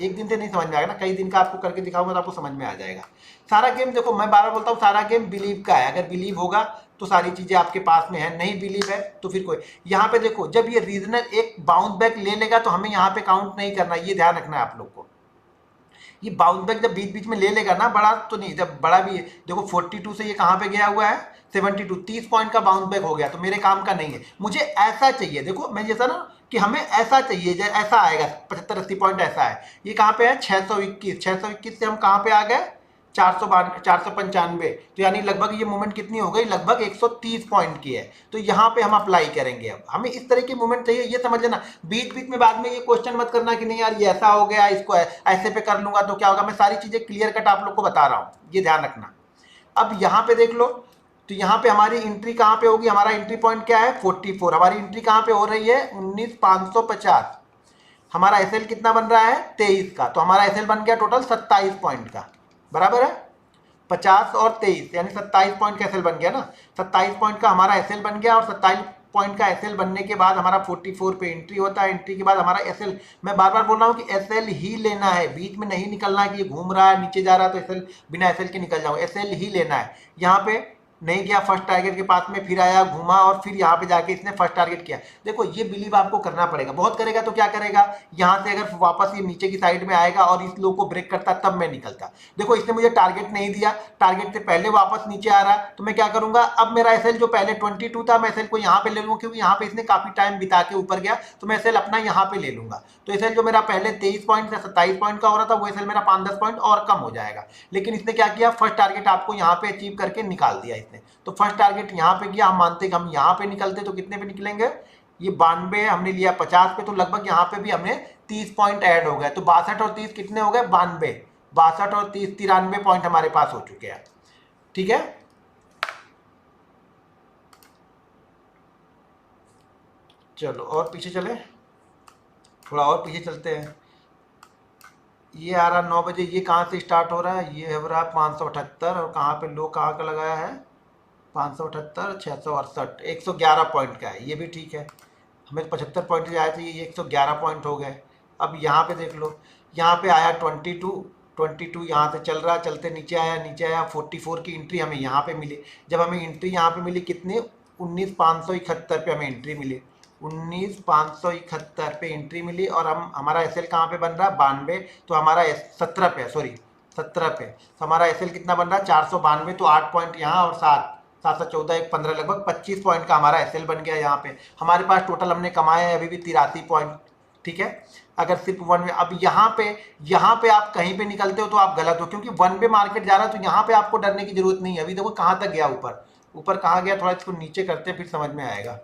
एक दिन से नहीं समझ में आएगा ना, कई दिन का आपको करके दिखाऊंगा तो आपको समझ में आ जाएगा। सारा गेम देखो, मैं बार बार बोलता हूँ, सारा गेम बिलीव का है। अगर बिलीव होगा तो सारी चीजें आपके पास में है, नहीं बिलीव है तो फिर कोई। यहाँ पे देखो, जब ये रीजनल एक बाउंस बैक ले लेगा तो हमें यहाँ पे काउंट नहीं करना, ये ध्यान रखना है आप लोग को। ये बाउंस बैक जब बीच बीच में ले लेगा ना, बड़ा तो नहीं, जब बड़ा भी है, देखो 42 से ये कहाँ पे गया हुआ है, 72, 30 पॉइंट का बाउंस बैक हो गया, तो मेरे काम का नहीं है। मुझे ऐसा चाहिए, देखो मैं जैसा ना कि हमें ऐसा चाहिए, ऐसा आएगा 75-80 पॉइंट ऐसा है। ये कहाँ पे है, 621 से हम कहाँ पे आ गए, 495, तो यानी लगभग ये मूवमेंट कितनी हो गई, लगभग 130 पॉइंट की है। तो यहाँ पे हम अप्लाई करेंगे। अब हमें इस तरह की मूवमेंट चाहिए, ये समझ लेना। बीच बीच में बाद में ये क्वेश्चन मत करना कि नहीं यार ये ऐसा हो गया, इसको ऐसे पे कर लूंगा तो क्या होगा। मैं सारी चीजें क्लियर कट आप लोग को बता रहा हूँ, ये ध्यान रखना। अब यहाँ पे देख लो, तो यहाँ पे हमारी एंट्री कहाँ पे होगी, हमारा एंट्री पॉइंट क्या है, 44। हमारी एंट्री कहाँ पे हो रही है, 19,550। हमारा एसएल कितना बन रहा है, 23 का, तो हमारा एसएल बन गया टोटल 27 पॉइंट का, बराबर है। 50 और 23 यानी 27 पॉइंट का एसएल बन गया ना। 27 पॉइंट का हमारा एसएल बन गया, और 27 पॉइंट का एसएल बनने के बाद हमारा 44 पे एंट्री होता है। एंट्री के बाद हमारा एसएल, मैं बार बार बोल रहा हूँ कि एसएल ही लेना है, बीच में नहीं निकलना है कि ये घूम रहा है नीचे जा रहा है तो एसएल, बिना एसएल के निकल जाओ। एसएल ही लेना है। यहाँ पे नहीं गया फर्स्ट टारगेट के पास में, फिर आया घूमा और फिर यहाँ पे जाके इसने फर्स्ट टारगेट किया। देखो ये बिलीव आपको करना पड़ेगा, बहुत करेगा तो क्या करेगा, यहाँ से अगर वापस ये नीचे की साइड में आएगा और इस लो को ब्रेक करता तब मैं निकलता। देखो इसने मुझे टारगेट नहीं दिया, टारगेट से पहले वापस नीचे आ रहा है, तो मैं क्या करूंगा, अब मेरा एसएल जो पहले 22 था, मैं एसएल को यहाँ पे ले लूंगा, क्योंकि यहाँ पे इसने काफी टाइम बिता के ऊपर गया, तो मैं एसएल अपना यहाँ पे ले लूंगा। तो एसएल जो मेरा पहले 23 पॉइंट या 27 पॉइंट का हो रहा था, वो एसएल मेरा 5-10 पॉइंट और कम हो जाएगा। लेकिन इसने क्या किया, फर्स्ट टारगेट आपको यहाँ पे अचीव करके निकाल दिया इसने। तो फर्स्ट टारगेट यहाँ पे किया, हम मानते हैं कि हम यहाँ पे निकलते तो कितने पे निकलेंगे, ये 92 हमने लिया 50 पे, तो लगभग यहाँ पे भी हमने 30 पॉइंट ऐड हो गए। तो 62 और 30 कितने हो गए, 92, 62 और 30 93 पॉइंट हमारे पास हो चुके हैं, ठीक है। चलो और पीछे चले, थोड़ा और पीछे चलते हैं। ये आ रहा 9 बजे, ये कहाँ से स्टार्ट हो रहा है, ये हो रहा है 578, और कहाँ पे लो कहाँ का लगाया है, 578, 668, 111 पॉइंट का है, ये भी ठीक है। हमें 75 पॉइंट से आए थे, ये 111 पॉइंट हो गए। अब यहाँ पे देख लो, यहाँ पे आया 22 यहाँ से चल रहा, चलते नीचे आया 44 की एंट्री हमें यहाँ पे मिली। जब हमें एंट्री यहाँ पे मिली कितने, 19,571 पे हमें एंट्री मिली, 19,571 पे एंट्री मिली। और हमारा एसएल कहाँ पे बन रहा है, 92, तो हमारा 17 पे, तो हमारा एसएल कितना बन रहा है, 492, तो 8 पॉइंट यहाँ और 7, 714 एक 15 लगभग 25 पॉइंट का हमारा एसएल बन गया। यहाँ पे हमारे पास टोटल हमने कमाया है अभी भी 83 पॉइंट। ठीक है, अगर सिर्फ वन वे, अब यहाँ पे आप कहीं पे निकलते हो तो आप गलत हो, क्योंकि वन वे मार्केट जा रहा है तो यहाँ पे आपको डरने की जरूरत नहीं है। अभी देखो कहाँ तक गया, ऊपर ऊपर कहाँ गया, थोड़ा इसको नीचे करते हैं फिर समझ में आएगा।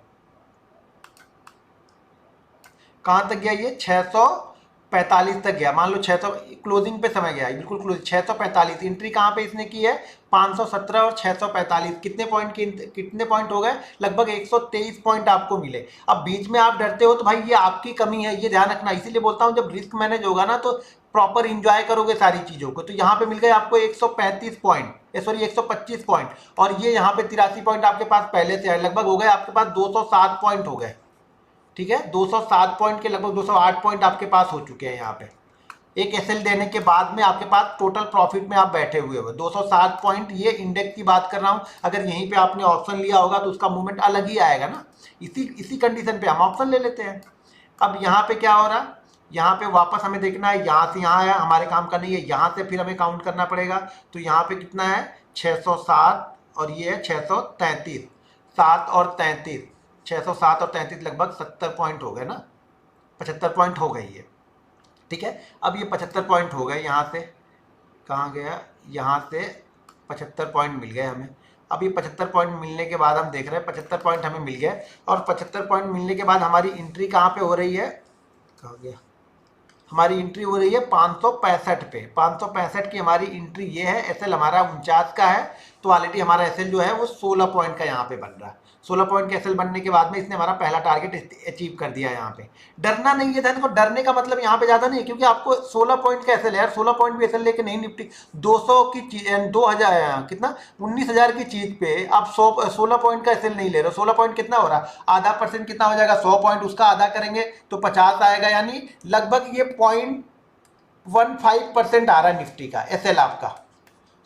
कहाँ तक गया ये, 645 तक गया, मान लो 600 क्लोजिंग पे समय गया, बिल्कुल क्लोज 645। एंट्री कहाँ पे इसने की है, 517 और 645, कितने पॉइंट हो गए, लगभग 123 पॉइंट आपको मिले। अब बीच में आप डरते हो तो भाई ये आपकी कमी है, ये ध्यान रखना। इसीलिए बोलता हूँ जब रिस्क मैनेज होगा ना तो प्रॉपर इंजॉय करोगे सारी चीजों को। तो यहाँ पे मिल गए आपको 135 पॉइंट, सॉरी 125 पॉइंट, और ये यहाँ पे 83 पॉइंट आपके पास पहले से है, लगभग हो गए आपके पास 207 पॉइंट हो गए। ठीक है, 207 पॉइंट के लगभग 208 पॉइंट आपके पास हो चुके हैं। यहाँ पे एक एसएल देने के बाद में आपके पास टोटल प्रॉफिट में आप बैठे हुए हो 207 पॉइंट। ये इंडेक्स की बात कर रहा हूं, अगर यहीं पे आपने ऑप्शन लिया होगा तो उसका मूवमेंट अलग ही आएगा ना। इसी कंडीशन पे हम ऑप्शन ले लेते हैं। अब यहाँ पे क्या हो रहा है, यहाँ पे वापस हमें देखना है, यहाँ से यहाँ है, हमारे काम का नहीं है, यहाँ से फिर हमें काउंट करना पड़ेगा। तो यहाँ पे कितना है, 607 और ये है 633, 7 और 33, 607 और 33 लगभग 70 पॉइंट हो गए ना, 75 पॉइंट हो गई है। ठीक है, अब ये 75 पॉइंट हो गए, यहाँ से कहाँ गया, यहाँ से 75 पॉइंट मिल गए हमें। अब ये 75 पॉइंट मिलने के बाद हम देख रहे हैं 75 पॉइंट हमें मिल गए, और 75 पॉइंट मिलने के बाद हमारी एंट्री कहाँ पे हो रही है, कहाँ गया, हमारी एंट्री हो रही है 565 पे। 565 की हमारी एंट्री ये है। एसएल हमारा 49 का है, तो ऑलरेडी हमारा एसएल जो है वो 16 पॉइंट का यहाँ पे बन रहा है। 16 पॉइंट का एसएल बनने के बाद में इसने हमारा पहला टारगेट अचीव कर दिया। यहाँ पे डरना नहीं है, देखो डरने का मतलब यहाँ पे ज़्यादा नहीं है, क्योंकि आपको 16 पॉइंट का एसएल है यार, 16 पॉइंट भी एसएल लेके नहीं निपटी। 200 की 2000 कितना 19,000 की चीज पे आप 16 पॉइंट का एसएल नहीं ले रहे हो। 16 पॉइंट कितना हो रहा, आधा % कितना हो जाएगा, 100 पॉइंट, उसका आधा करेंगे तो 50 आएगा, यानी लगभग ये 0.15% आ रहा है निफ्टी का एसएल आपका। तो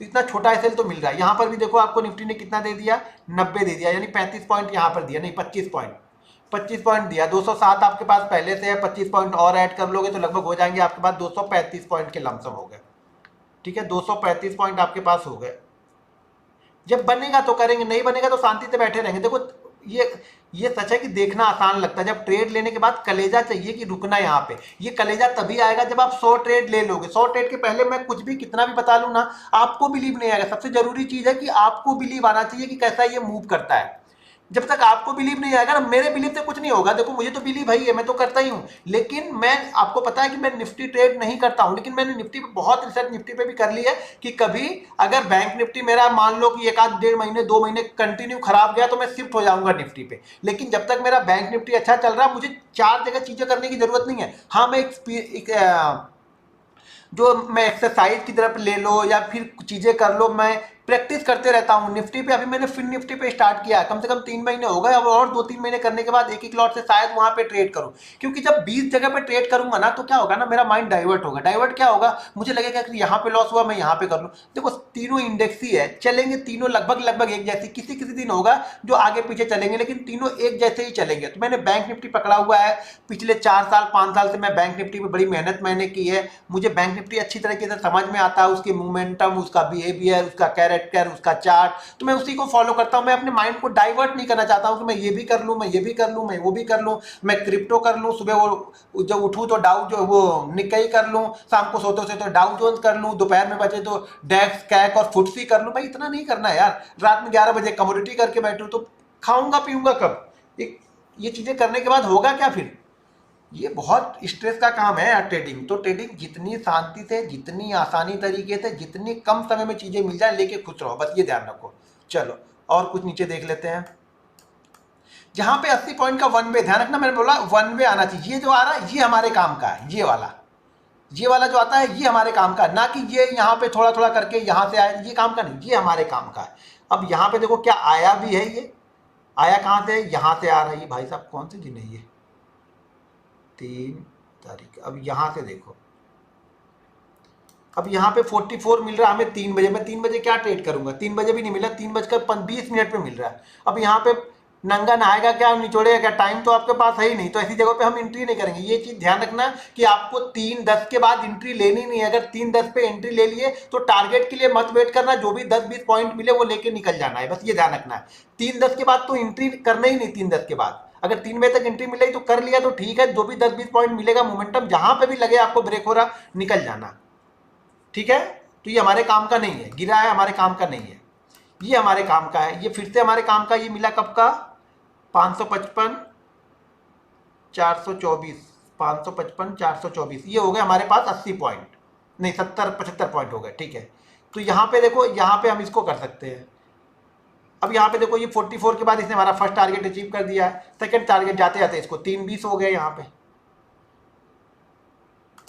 इतना छोटा एसएल तो मिल रहा है। यहाँ पर भी देखो आपको निफ्टी ने कितना दे दिया, 90 दे दिया, यानी 35 पॉइंट यहाँ पर दिया, नहीं 25 पॉइंट, 25 पॉइंट दिया। 207 आपके पास पहले से है, 25 पॉइंट और ऐड कर लोगे तो लगभग हो जाएंगे आपके पास 235 पॉइंट के लमसम हो गए। ठीक है, 235 पॉइंट आपके पास हो गए। जब बनेगा तो करेंगे, नहीं बनेगा तो शांति से बैठे रहेंगे। देखो ये सच है कि देखना आसान लगता है, जब ट्रेड लेने के बाद कलेजा चाहिए कि रुकना। यहाँ पे ये कलेजा तभी आएगा जब आप 100 ट्रेड ले लोगे। 100 ट्रेड के पहले मैं कुछ भी कितना भी बता लूँ ना, आपको बिलीव नहीं आएगा। सबसे जरूरी चीज है कि आपको बिलीव आना चाहिए कि कैसा ये मूव करता है। जब तक आपको बिलीव नहीं आएगा ना, मेरे बिलीव से कुछ नहीं होगा। देखो मुझे तो बिलीव है, मैं तो करता ही हूँ, लेकिन मैं आपको पता है कि मैं निफ्टी ट्रेड नहीं करता हूँ, लेकिन मैंने निफ्टी पे बहुत रिसर्च निफ्टी पे भी कर ली है कि कभी अगर बैंक निफ्टी मेरा मान लो कि 1-1.5 महीने 2 महीने कंटिन्यू खराब गया तो मैं शिफ्ट हो जाऊंगा निफ्टी पे। लेकिन जब तक मेरा बैंक निफ्टी अच्छा चल रहा है, मुझे 4 जगह चीजें करने की जरूरत नहीं है। हाँ, मैं जो मैं एक्सरसाइज की तरफ ले लो या फिर चीजें कर लो, मैं प्रैक्टिस करते रहता हूँ निफ्टी पे। अभी मैंने फिर निफ्टी पे स्टार्ट किया है, कम से कम 3 महीने हो गए। अब और 2-3 महीने करने के बाद एक लॉट से शायद वहां पे ट्रेड करूं, क्योंकि जब 20 जगह पे ट्रेड करूंगा ना तो क्या होगा ना, मेरा माइंड डाइवर्ट होगा। डाइवर्ट क्या होगा, मुझे लगेगा कि यहाँ पे लॉस हुआ, मैं यहाँ पे कर लूँ। देखो तीनों इंडेक्स ही है, चलेंगे तीनों लगभग एक जैसी। किसी किसी दिन होगा जो आगे पीछे चलेंगे, लेकिन तीनों एक जैसे ही चलेंगे। तो मैंने बैंक निफ्टी पकड़ा हुआ है, पिछले 4 साल 5 साल से मैं बैंक निफ्टी पे बड़ी मेहनत मैंने की है। मुझे बैंक निफ्टी अच्छी तरीके से समझ में आता है, उसकी मूवमेंटम, उसका बिहेवियर, उसका कैरेक्टर, उसका चार्ट, तो मैं उसी को फॉलो करता हूं। मैं अपने माइंड को डाइवर्ट नहीं करना चाहता हूं कि मैं ये भी कर लूं, मैं ये भी कर लूं, मैं वो भी कर लूं, मैं क्रिप्टो कर लूं, सुबह वो जब उठूं तो डाउ जो वो निक्केई कर लूं, शाम को सोते सोते तो डाउ जोन्स कर लूं, दोपहर में बचे तो डैक्स कैक और फुटसी कर लूं। भाई इतना नहीं करना है यार। रात में 11 बजे कमोडिटी करके बैठूं तो खाऊंगा पीऊंगा कब? ये चीजें करने के बाद होगा क्या फिर? ये बहुत स्ट्रेस का काम है यार ट्रेडिंग। तो ट्रेडिंग जितनी शांति से, जितनी आसानी तरीके से, जितनी कम समय में चीजें मिल जाए, लेके खुश रहो, बस ये ध्यान रखो। चलो और कुछ नीचे देख लेते हैं। जहां पे 80 पॉइंट का वन वे, ध्यान रखना, मैंने बोला वन वे आना चाहिए। ये जो आ रहा है ये हमारे काम का है, ये वाला जो आता है ये हमारे काम का, ना कि ये यहाँ पे थोड़ा थोड़ा करके यहाँ से आया, ये काम का नहीं, ये हमारे काम का है। अब यहाँ पे देखो क्या आया भी है, ये आया कहाँ से, यहाँ से आ रहा है। भाई साहब कौन से दिन है ये, 3 तारीख। अब यहां से देखो, अब यहाँ पे 44 मिल रहा है हमें 3 बजे। मैं 3 बजे क्या ट्रेड करूंगा, 3 बजे भी नहीं मिला, 3:20 पे मिल रहा है। अब यहाँ पे नंगा नहाएगा क्या, निचोड़ेगा क्या, टाइम तो आपके पास है ही नहीं, तो ऐसी जगह पे हम एंट्री नहीं करेंगे। ये चीज ध्यान रखना कि आपको 3:10 के बाद एंट्री लेनी नहीं है। अगर 3:10 पे एंट्री ले लिए तो टारगेट के लिए मत वेट करना, जो भी 10-20 पॉइंट मिले वो लेके निकल जाना है, बस ये ध्यान रखना है। 3:10 के बाद तो एंट्री करना ही नहीं। 3:10 के बाद अगर 3 बजे तक एंट्री मिलेगी तो कर लिया तो ठीक है, जो भी 10-20 पॉइंट मिलेगा मोमेंटम जहां पे भी लगे आपको ब्रेक हो रहा निकल जाना, ठीक है। तो ये हमारे काम का नहीं है, गिरा है हमारे काम का नहीं है, ये हमारे काम का है। ये फिर से हमारे काम का, ये मिला कब का, 555 424, 555 424, ये हो गए हमारे पास 80 पॉइंट, नहीं 70-75 पॉइंट हो गए, ठीक है। तो यहाँ पे देखो, यहाँ पे हम इसको कर सकते हैं। अब यहाँ पे देखो ये 44 के बाद इसने हमारा फर्स्ट टारगेट अचीव कर दिया है। सेकंड टारगेट जाते जाते इसको 3:20 हो गए। यहाँ पे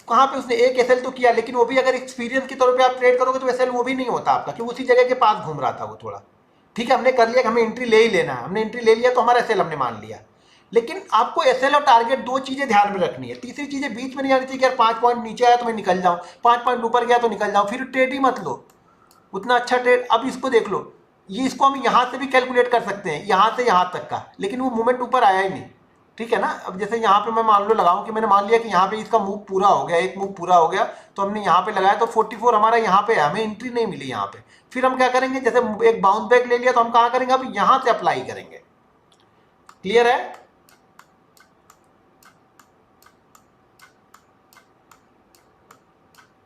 कहाँ पे उसने एक एसएल तो किया, लेकिन वो भी अगर एक्सपीरियंस के तौर पे आप ट्रेड करोगे तो एसएल वो भी नहीं होता आपका, क्योंकि उसी जगह के पास घूम रहा था वो थोड़ा। ठीक है, हमने कर लिया कि हमें एंट्री ले ही लेना है, हमने एंट्री ले लिया तो हमारा एसएल हमने मान लिया। लेकिन आपको एसएल और टारगेट दो चीजें ध्यान में रखनी है। तीसरी चीजें बीच में नहीं आनी चाहिए कि यार 5 पॉइंट नीचे आया तो मैं निकल जाऊं, 5 पॉइंट ऊपर गया तो निकल जाऊं, फिर ट्रेड ही मत लो उतना अच्छा ट्रेड। अब इसको देख लो, ये इसको हम यहाँ से भी कैलकुलेट कर सकते हैं, यहाँ से यहाँ तक का, लेकिन वो मूवमेंट ऊपर आया ही नहीं, ठीक है ना। अब जैसे यहाँ पे मैं मान लो लगाऊं कि मैंने मान लिया कि यहाँ पे इसका मूव पूरा हो गया, एक मूव पूरा हो गया, तो हमने यहाँ पे लगाया तो 44 हमारा यहाँ पे है, हमें एंट्री नहीं मिली यहाँ पे। फिर हम क्या करेंगे, जैसे एक बाउंस बैक ले लिया तो हम कहाँ करेंगे, अब यहाँ से अप्लाई करेंगे। क्लियर है?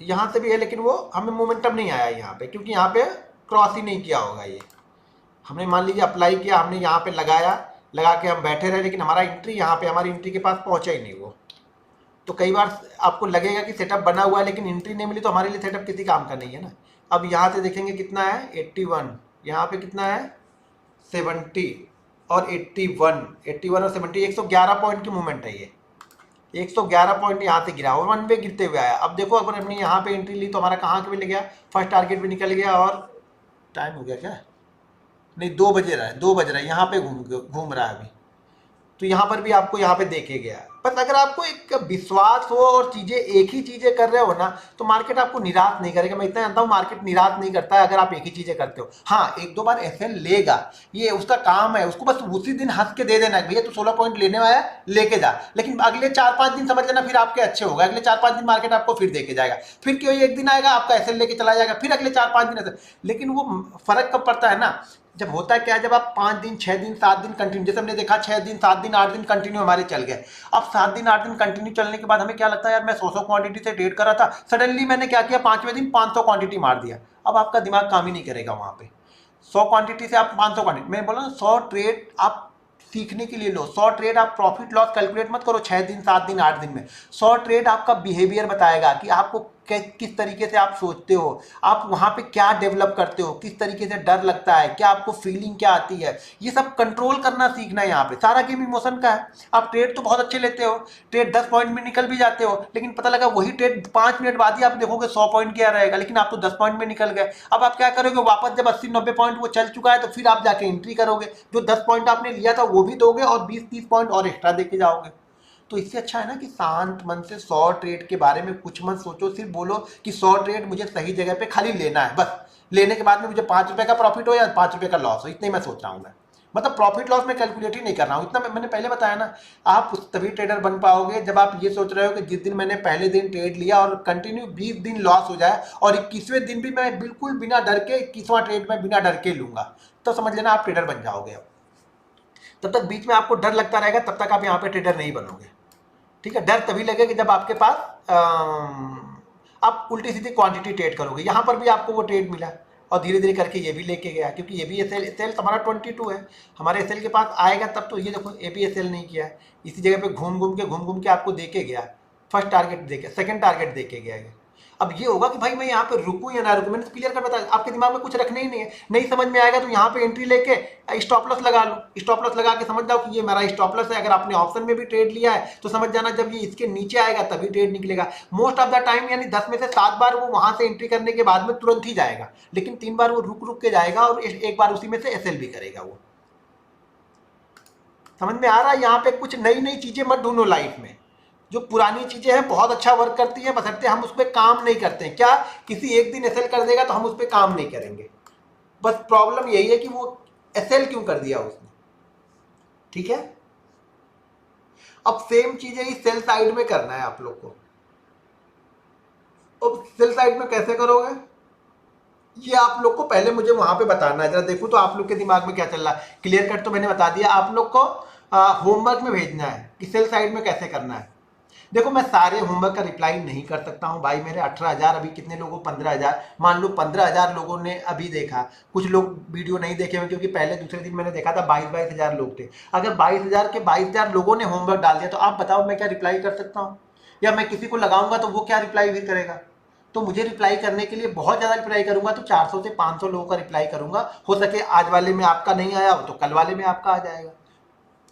यहाँ से भी है, लेकिन वो हमें मोमेंटम नहीं आया यहाँ पे, क्योंकि यहाँ पे क्रॉस ही नहीं किया होगा। ये हमने मान लीजिए अप्लाई किया, हमने यहाँ पे लगाया, लगा के हम बैठे रहे, लेकिन हमारा एंट्री यहाँ पे, हमारी एंट्री के पास पहुंचा ही नहीं वो। तो कई बार आपको लगेगा कि सेटअप बना हुआ है लेकिन एंट्री नहीं मिली, तो हमारे लिए सेटअप किसी काम का नहीं है ना। अब यहाँ से देखेंगे कितना है 81, यहाँ पे कितना है 70 और 81 और 70, 111 पॉइंट की मूवमेंट है ये। 111 पॉइंट यहाँ से गिरा और 1 पे गिरते हुए आया। अब देखो अगर हमने यहाँ पे एंट्री ली तो हमारा कहाँ के भी लग गया, फर्स्ट टारगेट भी निकल गया। और टाइम हो गया क्या, नहीं 2 बजे रहा है, 2 बज रहा है, यहाँ पे घूम रहा है अभी। तो यहाँ पर भी आपको यहाँ पे देखे गया। बस अगर आपको एक विश्वास हो और चीजें एक ही चीजें कर रहे हो ना, तो मार्केट आपको निराश नहीं करेगा। मैं इतना जानता हूँ मार्केट निराश नहीं करता है अगर आप एक ही चीजें करते हो। हाँ, एक दो बार एसएल लेगा, ये उसका काम है, उसको बस उसी दिन हंस के दे देना भैया तू 16 पॉइंट लेने आया लेके जा। लेकिन अगले 4-5 दिन समझ लेना फिर आपके अच्छे होगा। अगले 4-5 दिन मार्केट आपको फिर देके जाएगा, फिर क्यों एक दिन आएगा आपका एसएल लेके चला जाएगा, फिर अगले 4-5 दिन ऐसे। लेकिन वो फर्क कब पड़ता है ना, जब होता है क्या, जब आप 5 दिन 6 दिन 7 दिन कंटिन्यू, जैसे हमने देखा 6 दिन 7 दिन 8 दिन कंटिन्यू हमारे चल गए। अब 7 दिन 8 दिन कंटिन्यू चलने के बाद हमें क्या लगता है, यार मैं 100 क्वांटिटी से ट्रेड कर रहा था, सडनली मैंने क्या किया 5वें दिन 500 क्वांटिटी मार दिया। अब आपका दिमाग काम ही नहीं करेगा वहां पे। 100 क्वांटिटी से आप 500 क्वांटिटी, मैं बोला 100 ट्रेड आप सीखने के लिए लो। 100 ट्रेड आप प्रॉफिट लॉस कैलकुलेट मत करो 6 दिन 7 दिन 8 दिन में। 100 ट्रेड आपका बिहेवियर बताएगा कि आपको किस तरीके से आप सोचते हो, आप वहां पे क्या डेवलप करते हो, किस तरीके से डर लगता है, क्या आपको फीलिंग क्या आती है, ये सब कंट्रोल करना सीखना है। यहाँ पे सारा गेम इमोशन का है। आप ट्रेड तो बहुत अच्छे लेते हो, ट्रेड 10 पॉइंट में निकल भी जाते हो, लेकिन पता लगा वही ट्रेड 5 मिनट बाद ही आप देखोगे 100 पॉइंट क्या रहेगा, लेकिन आप तो 10 पॉइंट में निकल गए। अब आप क्या करोगे, वापस जब 80-90 पॉइंट वो चल चुका है तो फिर आप जाके एंट्री करोगे, जो 10 पॉइंट आपने लिया था वो भी दोगे और 20-30 पॉइंट और एक्स्ट्रा देके जाओगे। तो इससे अच्छा है ना कि शांत मन से 100 ट्रेड के बारे में कुछ मत सोचो, सिर्फ बोलो कि 100 ट्रेड मुझे सही जगह पे खाली लेना है, बस लेने के बाद में मुझे 5 रुपए का प्रॉफिट हो या 5 रुपए का लॉस हो, इतने मैं सोच रहा हूँ। मैं मतलब प्रॉफिट लॉस में कैलकुलेट ही नहीं कर रहा हूँ, इतना मैंने पहले बताया ना। आप तभी ट्रेडर बन पाओगे जब आप ये सोच रहे हो कि जिस दिन मैंने पहले दिन ट्रेड लिया और कंटिन्यू 20 दिन लॉस हो जाए और 21वें दिन भी मैं बिल्कुल बिना डर के 21वां ट्रेड में बिना डर के लूंगा, तो समझ लेना आप ट्रेडर बन जाओगे। अब तब तक बीच में आपको डर लगता रहेगा, तब तक आप यहाँ पे ट्रेडर नहीं बनोगे। ठीक है, डर तभी लगेगा जब आपके पास आप उल्टी सीधी क्वांटिटी ट्रेड करोगे। यहाँ पर भी आपको वो ट्रेड मिला और धीरे धीरे करके ये भी लेके गया, क्योंकि ये भी एसएल हमारा 22 है, हमारे एसएल के पास आएगा तब। तो ये देखो ये भी एसएल नहीं किया है, इसी जगह पे घूम घूम के आपको देके गया, फर्स्ट टारगेट देके सेकंड टारगेट देके गया। अब ये होगा कि भाई मैं यहाँ पे रुकूं या ना रुकूं, मैंने तो क्लियर कर बताया। आपके दिमाग में कुछ रखने ही नहीं है, नहीं समझ में आएगा तो यहाँ पे एंट्री लेके स्टॉप लॉस लगा लो। स्टॉप लॉस लगा के समझ जाओ कि ये मेरा स्टॉप लॉस है। अगर आपने ऑप्शन में भी ट्रेड लिया है तो समझ जाना जब ये इसके नीचे आएगा तभी ट्रेड निकलेगा। मोस्ट ऑफ द टाइम यानी 10 में से 7 बार वो वहां से एंट्री करने के बाद में तुरंत ही जाएगा, लेकिन 3 बार वो रुक के जाएगा और एक बार उसी में से एसएल भी करेगा। वो समझ में आ रहा है? यहाँ पे कुछ नई नई चीजें मत ढूंढो लाइफ में, जो पुरानी चीजें हैं बहुत अच्छा वर्क करती हैं, बशर्ते हम उस पर काम नहीं करते हैं। क्या किसी एक दिन एसएल कर देगा तो हम उस पर काम नहीं करेंगे, बस प्रॉब्लम यही है कि वो एसएल क्यों कर दिया उसने। ठीक है। अब सेम चीज है सेल साइड में करना है आप लोग को। अब सेल साइड में कैसे करोगे ये आप लोग को पहले मुझे वहां पे बताना है, जरा देखो तो आप लोग के दिमाग में क्या चल रहा है। क्लियर कट तो मैंने बता दिया, आप लोग को होमवर्क में भेजना है कि सेल साइड में कैसे करना है। देखो मैं सारे होमवर्क का रिप्लाई नहीं कर सकता हूँ भाई, मेरे 18,000 अभी कितने लोगों 15,000 मान लो 15,000 लोगों ने अभी देखा, कुछ लोग वीडियो नहीं देखे हुए क्योंकि पहले दूसरे दिन मैंने देखा था 22,000 लोग थे। अगर 22,000 के 22,000 लोगों ने होमवर्क डाल दिया तो आप बताओ मैं क्या रिप्लाई कर सकता हूँ, या मैं किसी को लगाऊंगा तो वो क्या रिप्लाई भी करेगा। तो मुझे रिप्लाई करने के लिए बहुत ज़्यादा रिप्लाई करूंगा तो 400 से 500 लोगों का रिप्लाई करूंगा, हो सके आज वाले में आपका नहीं आया हो तो कल वाले में आपका आ जाएगा।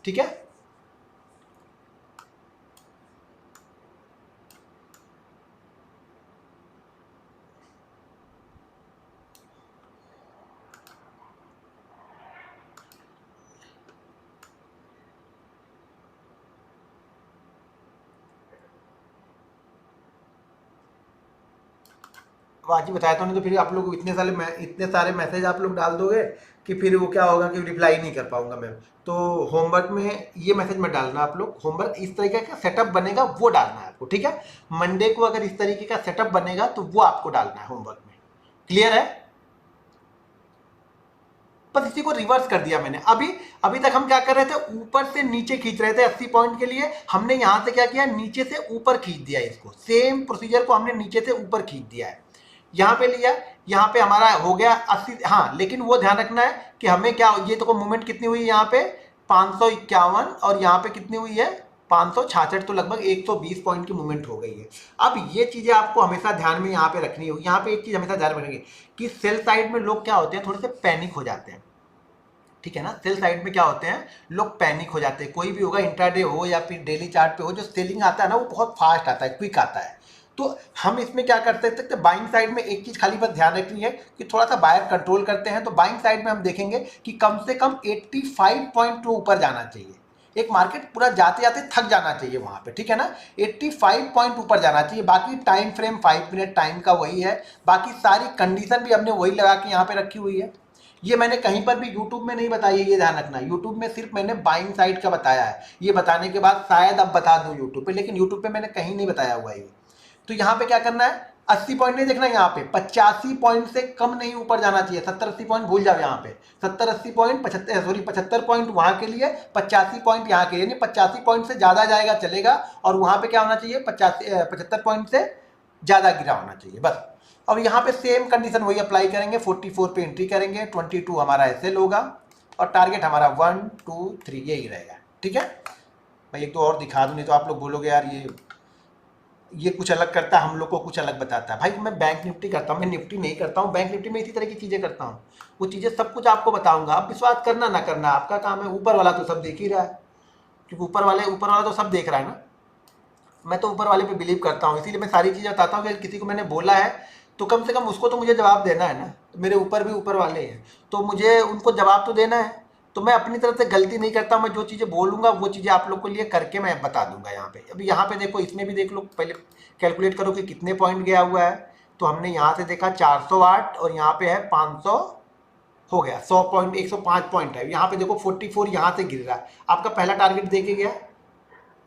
ठीक है। अब आज ही बताया तो नहीं तो फिर आप लोग इतने सारे मैसेज आप लोग डाल दोगे कि फिर वो क्या होगा कि रिप्लाई नहीं कर पाऊंगा मैं। तो होमवर्क में ये मैसेज मत डालना आप लोग, होमवर्क इस तरीके का सेटअप बनेगा वो डालना है आपको। ठीक है, मंडे को अगर इस तरीके का सेटअप बनेगा तो वो आपको डालना है होमवर्क में। क्लियर है। बस इसी को रिवर्स कर दिया मैंने। अभी अभी तक हम क्या कर रहे थे, ऊपर से नीचे खींच रहे थे 80 पॉइंट के लिए, हमने यहां से क्या किया, नीचे से ऊपर खींच दिया इसको। सेम प्रोसीजर को हमने नीचे से ऊपर खींच दिया है, यहाँ पे लिया, यहाँ पे हमारा हो गया 80। हाँ लेकिन वो ध्यान रखना है कि हमें क्या, ये तो मूवमेंट कितनी हुई है यहाँ पे 551 और यहाँ पे कितनी हुई है 566, तो लगभग 120 पॉइंट की मूवमेंट हो गई है। अब ये चीजें आपको हमेशा ध्यान में यहाँ पे रखनी होगी। यहाँ पे एक चीज हमेशा ध्यान में रखेंगे कि सेल साइड में लोग क्या होते हैं, थोड़े से पैनिक हो जाते हैं। ठीक है ना, सेल साइड में क्या होते हैं, लोग पैनिक हो जाते हैं। कोई भी होगा, इंट्राडे हो या फिर डेली चार्ट पे हो, जो सेलिंग आता है ना वो बहुत फास्ट आता है, क्विक आता है। तो हम इसमें क्या कर सकते हैं, बाइंग साइड में एक चीज खाली बस ध्यान रखनी है कि थोड़ा सा बायर कंट्रोल करते हैं। तो बाइंग साइड में हम देखेंगे कि कम से कम 85 पॉइंट तो ऊपर जाना चाहिए। एक मार्केट पूरा जाते जाते थक जाना चाहिए वहां पे, ठीक है ना, 85 पॉइंट ऊपर जाना चाहिए। बाकी टाइम फ्रेम 5 मिनट टाइम का वही है, बाकी सारी कंडीशन भी हमने वही लगा के यहाँ पे रखी हुई है। ये मैंने कहीं पर भी यूट्यूब में नहीं बताई है, ये ध्यान रखना। यूट्यूब में सिर्फ मैंने बाइंग साइड का बताया है, ये बताने के बाद शायद अब बता दूं यूट्यूब पे, लेकिन यूट्यूब पे मैंने कहीं नहीं बताया हुआ है। तो यहाँ पे क्या करना है, 80 पॉइंट नहीं देखना, यहाँ पे 85 पॉइंट से कम नहीं ऊपर जाना चाहिए। 70-80 पॉइंट भूल जाओ, यहाँ पे 70-80 पॉइंट 75 पॉइंट वहां के लिए, 85 पॉइंट यहाँ के लिए। 85 पॉइंट से ज्यादा जाएगा चलेगा, और वहां पे क्या होना चाहिए, 75 पॉइंट से ज्यादा गिरा होना चाहिए बस। अब यहाँ पे सेम कंडीशन वही अप्लाई करेंगे, 44 पे एंट्री करेंगे, 22 हमारा एसएल होगा और टारगेट हमारा 1 2 3 यही रहेगा। ठीक है भाई, एक तो और दिखा दूं, नहीं तो आप लोग बोलोगे यार ये कुछ अलग करता है, हम लोग को कुछ अलग बताता है। भाई मैं बैंक निफ्टी करता हूँ, मैं निफ्टी नहीं करता हूँ। बैंक निफ्टी में इसी तरह की चीजें करता हूँ, वो चीजें सब कुछ आपको बताऊंगा। आप विश्वास करना ना करना आपका काम है, ऊपर वाला तो सब देख ही रहा है, क्योंकि ऊपर वाला तो सब देख रहा है ना। मैं तो ऊपर वाले पे बिलीव करता हूँ, इसीलिए मैं सारी चीजें बताता हूँ कि किसी को मैंने बोला है तो कम से कम उसको तो मुझे जवाब देना है ना। मेरे ऊपर भी ऊपर वाले हैं तो मुझे उनको जवाब तो देना है। तो मैं अपनी तरफ से गलती नहीं करता, मैं जो चीज़ें बोलूँगा वो चीज़ें आप लोग को लिए करके मैं बता दूंगा यहाँ पे। अभी यहाँ पे देखो, इसमें भी देख लो, पहले कैलकुलेट करो कि कितने पॉइंट गया हुआ है। तो हमने यहाँ से देखा 408 और यहाँ पे है 500, हो गया 100 पॉइंट, 105 पॉइंट है। यहाँ पे देखो 44 यहाँ से गिर रहा है। आपका पहला टारगेट देके गया,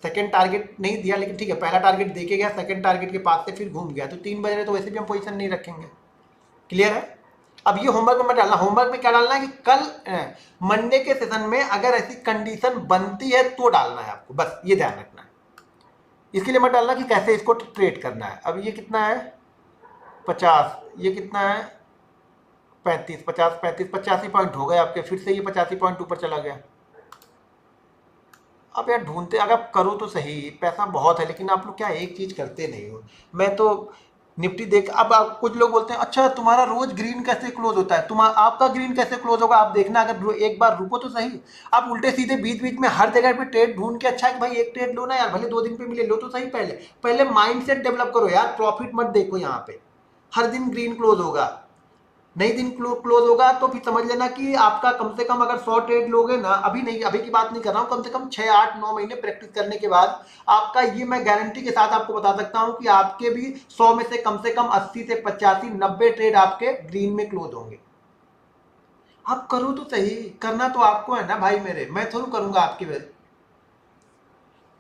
सेकंड टारगेट नहीं दिया, लेकिन ठीक है पहला टारगेट देके गया, सेकंड टारगेट के पास से फिर घूम गया। तो 3 बज रहे तो वैसे भी हम पोजीशन नहीं रखेंगे। क्लियर है। अब ये होमवर्क में मत डालना। होमवर्क में क्या डालना है कि कल मंडे के सेशन में अगर ऐसी कंडीशन बनती है तो डालना है आपको, बस ये ध्यान रखना है। इसके लिए मत डालना कि कैसे इसको ट्रेड करना है। अब ये कितना है 50, ये कितना है 35, 50 35 85 पॉइंट हो गए आपके, फिर से ये 85 पॉइंट ऊपर चला गया। अब यार ढूंढते अगर आप करो तो सही, पैसा बहुत है, लेकिन आप लोग क्या एक चीज करते नहीं हो। मैं तो निफ्टी देख, अब आप कुछ लोग बोलते हैं अच्छा तुम्हारा रोज ग्रीन कैसे क्लोज होता है, तुम्हारा आपका ग्रीन कैसे क्लोज होगा। आप देखना, अगर एक बार रुको तो सही। आप उल्टे सीधे बीच बीच में हर जगह पे ट्रेड ढूंढ के, अच्छा है कि भाई एक ट्रेड लो ना यार, भले 2 दिन पे मिले, लो तो सही। पहले पहले माइंडसेट डेवलप करो यार, प्रॉफिट मत देखो। यहाँ पे हर दिन ग्रीन क्लोज होगा, नहीं दिन क्लोज होगा तो फिर समझ लेना कि आपका कम से कम अगर 100 ट्रेड लोगे ना, अभी नहीं, अभी की बात नहीं कर रहा हूँ, कम से कम 6 8 9 महीने प्रैक्टिस करने के बाद आपका, ये मैं गारंटी के साथ आपको बता सकता हूँ कि आपके भी 100 में से कम 80 से 85 90 ट्रेड आपके ग्रीन में क्लोज होंगे। आप करो तो सही, करना तो आपको है ना भाई मेरे, मैं थोड़ा करूंगा आपकी वजह।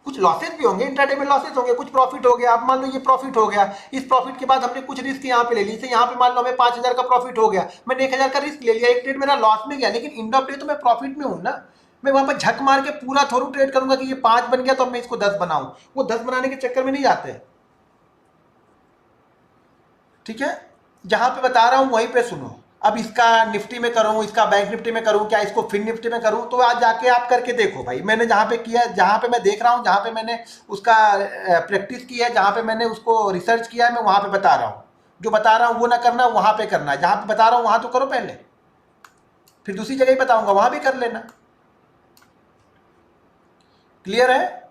कुछ लॉसेस भी होंगे, इंट्राडे में लॉसेस होंगे, कुछ प्रॉफिट हो गया। आप मान लो ये प्रॉफिट हो गया, इस प्रॉफिट के बाद हमने कुछ रिस्क यहाँ पे ले ली, जैसे यहाँ पे मान लो हमें 5,000 का प्रॉफिट हो गया, मैंने 1,000 का रिस्क ले लिया, एक ट्रेड मेरा लॉस में गया, लेकिन इंड ऑफ डे तो मैं प्रॉफिट में हूँ ना। मैं वहां पर झक मार के पूरा थोड़ा ट्रेड करूंगा कि ये 5 बन गया तो अब मैं इसको 10 बनाऊं, वो 10 बनाने के चक्कर में नहीं जाते। ठीक है, जहां पे बता रहा हूं वहीं पे सुनो। अब इसका निफ्टी में करूं, इसका बैंक निफ्टी में करूं, क्या इसको फिन निफ्टी में करूं, तो आज जाके आप करके देखो भाई। मैंने जहां पे किया, जहां पे मैं देख रहा हूं, जहां पे मैंने उसका प्रैक्टिस की है, जहां पे मैंने उसको रिसर्च किया है, मैं वहां पे बता रहा हूं। जो बता रहा हूं वो ना करना, वहां पे करना है। जहां पे बता रहा हूं वहां तो करो पहले, फिर दूसरी जगह ही बताऊंगा वहां भी कर लेना। क्लियर है?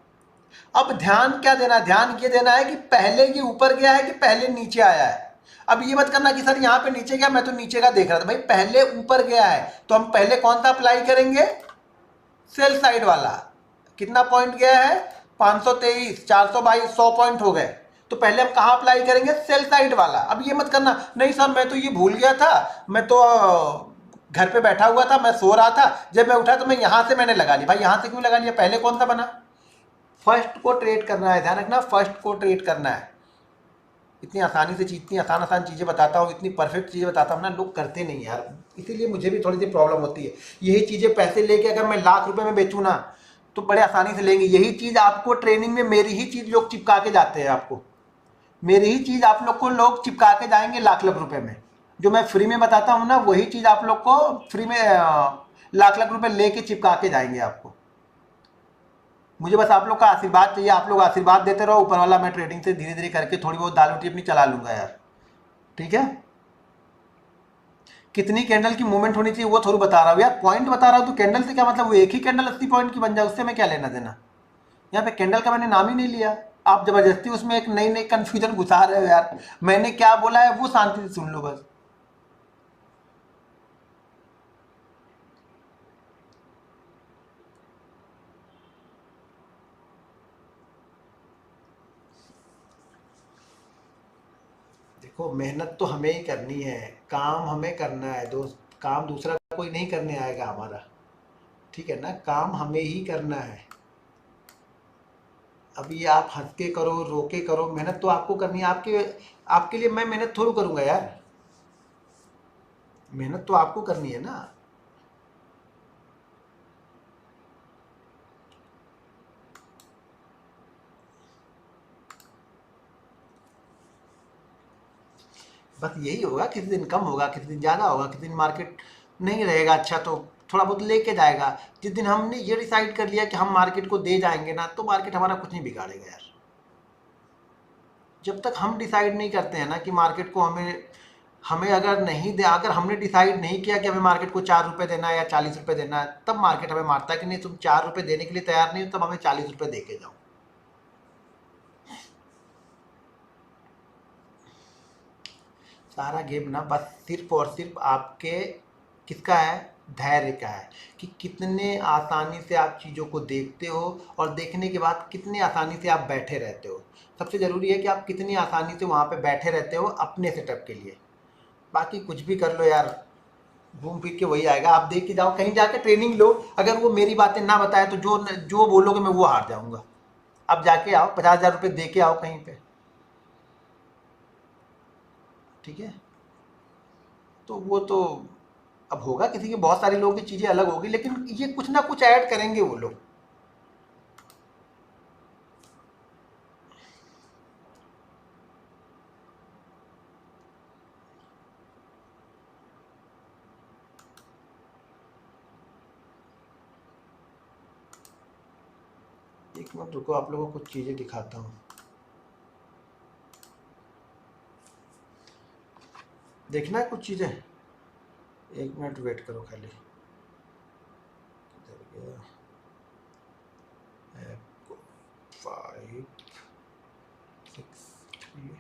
अब ध्यान क्या देना, ध्यान ये देना है कि पहले ये ऊपर गया है कि पहले नीचे आया है। अब ये मत करना कि सर यहाँ पे नीचे गया, मैं तो नीचे का देख रहा था। भाई पहले ऊपर गया है तो हम पहले कौन सा अप्लाई करेंगे? सेल साइड वाला। कितना पॉइंट गया है? 523, 422, 100 पॉइंट हो गए। तो पहले हम कहाँ अप्लाई करेंगे? सेल साइड वाला। अब ये मत करना नहीं सर मैं तो ये भूल गया था, मैं तो घर पे बैठा हुआ था, मैं सो रहा था, जब मैं उठा तो मैं यहां से मैंने लगा लिया। भाई यहां से क्यों लगा लिया? पहले कौन सा बना? फर्स्ट को ट्रेड करना है, ध्यान रखना, फर्स्ट को ट्रेड करना है। इतनी आसानी से चीज, इतनी आसान आसान चीज़ें बताता हूँ, इतनी परफेक्ट चीज़ें बताता हूँ ना, लोग करते नहीं यार, इसीलिए मुझे भी थोड़ी सी प्रॉब्लम होती है। यही चीज़ें पैसे लेके अगर मैं लाख रुपए में बेचूँ ना, तो बड़े आसानी से लेंगे। यही चीज़ आपको ट्रेनिंग में, मेरी ही चीज़ लोग चिपका के जाते हैं आपको, मेरी ही चीज़ आप लोग को लोग चिपका के जाएंगे लाख लाख रुपए में। जो मैं फ्री में बताता हूँ ना, वही चीज़ आप लोग को फ्री में लाख लाख रुपए लेके चिपका के जाएंगे आपको। मुझे बस आप लोग का आशीर्वाद चाहिए, आप लोग आशीर्वाद देते रहो, ऊपर वाला मैं ट्रेडिंग से धीरे धीरे करके थोड़ी बहुत दाल रोटी अपनी चला लूंगा यार। ठीक है, कितनी कैंडल की मूवमेंट होनी चाहिए वो थोड़ा बता रहा हूँ यार, पॉइंट बता रहा हूँ। तो कैंडल से क्या मतलब, वो एक ही कैंडल 80 पॉइंट की बन जाए, उससे मैं क्या लेना देना? यहाँ पे कैंडल का मैंने नाम ही नहीं लिया, आप जबरदस्ती उसमें एक नई नई कंफ्यूजन घुसा रहे हो यार। मैंने क्या बोला है वो शांति से सुन लो बस। देखो मेहनत तो हमें ही करनी है, काम हमें करना है दोस्त, काम दूसरा कोई नहीं करने आएगा हमारा। ठीक है ना, काम हमें ही करना है। अभी आप हंस के करो, रो के करो, मेहनत तो आपको करनी है। आपके आपके लिए मैं मेहनत थोड़ी करूंगा यार, मेहनत तो आपको करनी है ना। बस यही होगा, किसी दिन कम होगा, किसी दिन ज़्यादा होगा, किसी दिन मार्केट नहीं रहेगा अच्छा तो थोड़ा बहुत लेके जाएगा। जिस दिन हमने ये डिसाइड कर लिया कि हम मार्केट को दे जाएंगे ना, तो मार्केट हमारा कुछ नहीं बिगाड़ेगा यार। जब तक हम डिसाइड नहीं करते हैं ना कि मार्केट को हमें हमें अगर नहीं दे, अगर हमने डिसाइड नहीं किया कि हमें मार्केट को 4 रुपये देना है या 40 रुपये देना है, तब मार्केट हमें मारता है कि नहीं तुम 4 रुपये देने के लिए तैयार नहीं हो, तब हमें 40 रुपये दे के जाओ। सारा गेम ना बस सिर्फ और सिर्फ आपके किसका है? धैर्य का है, कि कितने आसानी से आप चीज़ों को देखते हो, और देखने के बाद कितनी आसानी से आप बैठे रहते हो। सबसे ज़रूरी है कि आप कितनी आसानी से वहाँ पे बैठे रहते हो अपने सेटअप के लिए। बाकी कुछ भी कर लो यार, घूम फिर के वही आएगा। आप देख के जाओ, कहीं जाके ट्रेनिंग लो, अगर वो मेरी बातें ना बताए तो जो जो बोलोगे मैं वो हार जाऊंगा। आप जाके आओ, 50,000 रुपये दे के आओ कहीं पे। ठीक है, तो वो तो अब होगा, किसी के बहुत सारे लोगों की चीज़ें अलग होगी, लेकिन ये कुछ ना कुछ ऐड करेंगे वो लोग। एक मिनट रुको, आप लोगों को कुछ चीज़ें दिखाता हूँ। देखना है कुछ चीज़ें, एक मिनट वेट करो खाली। किधर गया? 5 6 3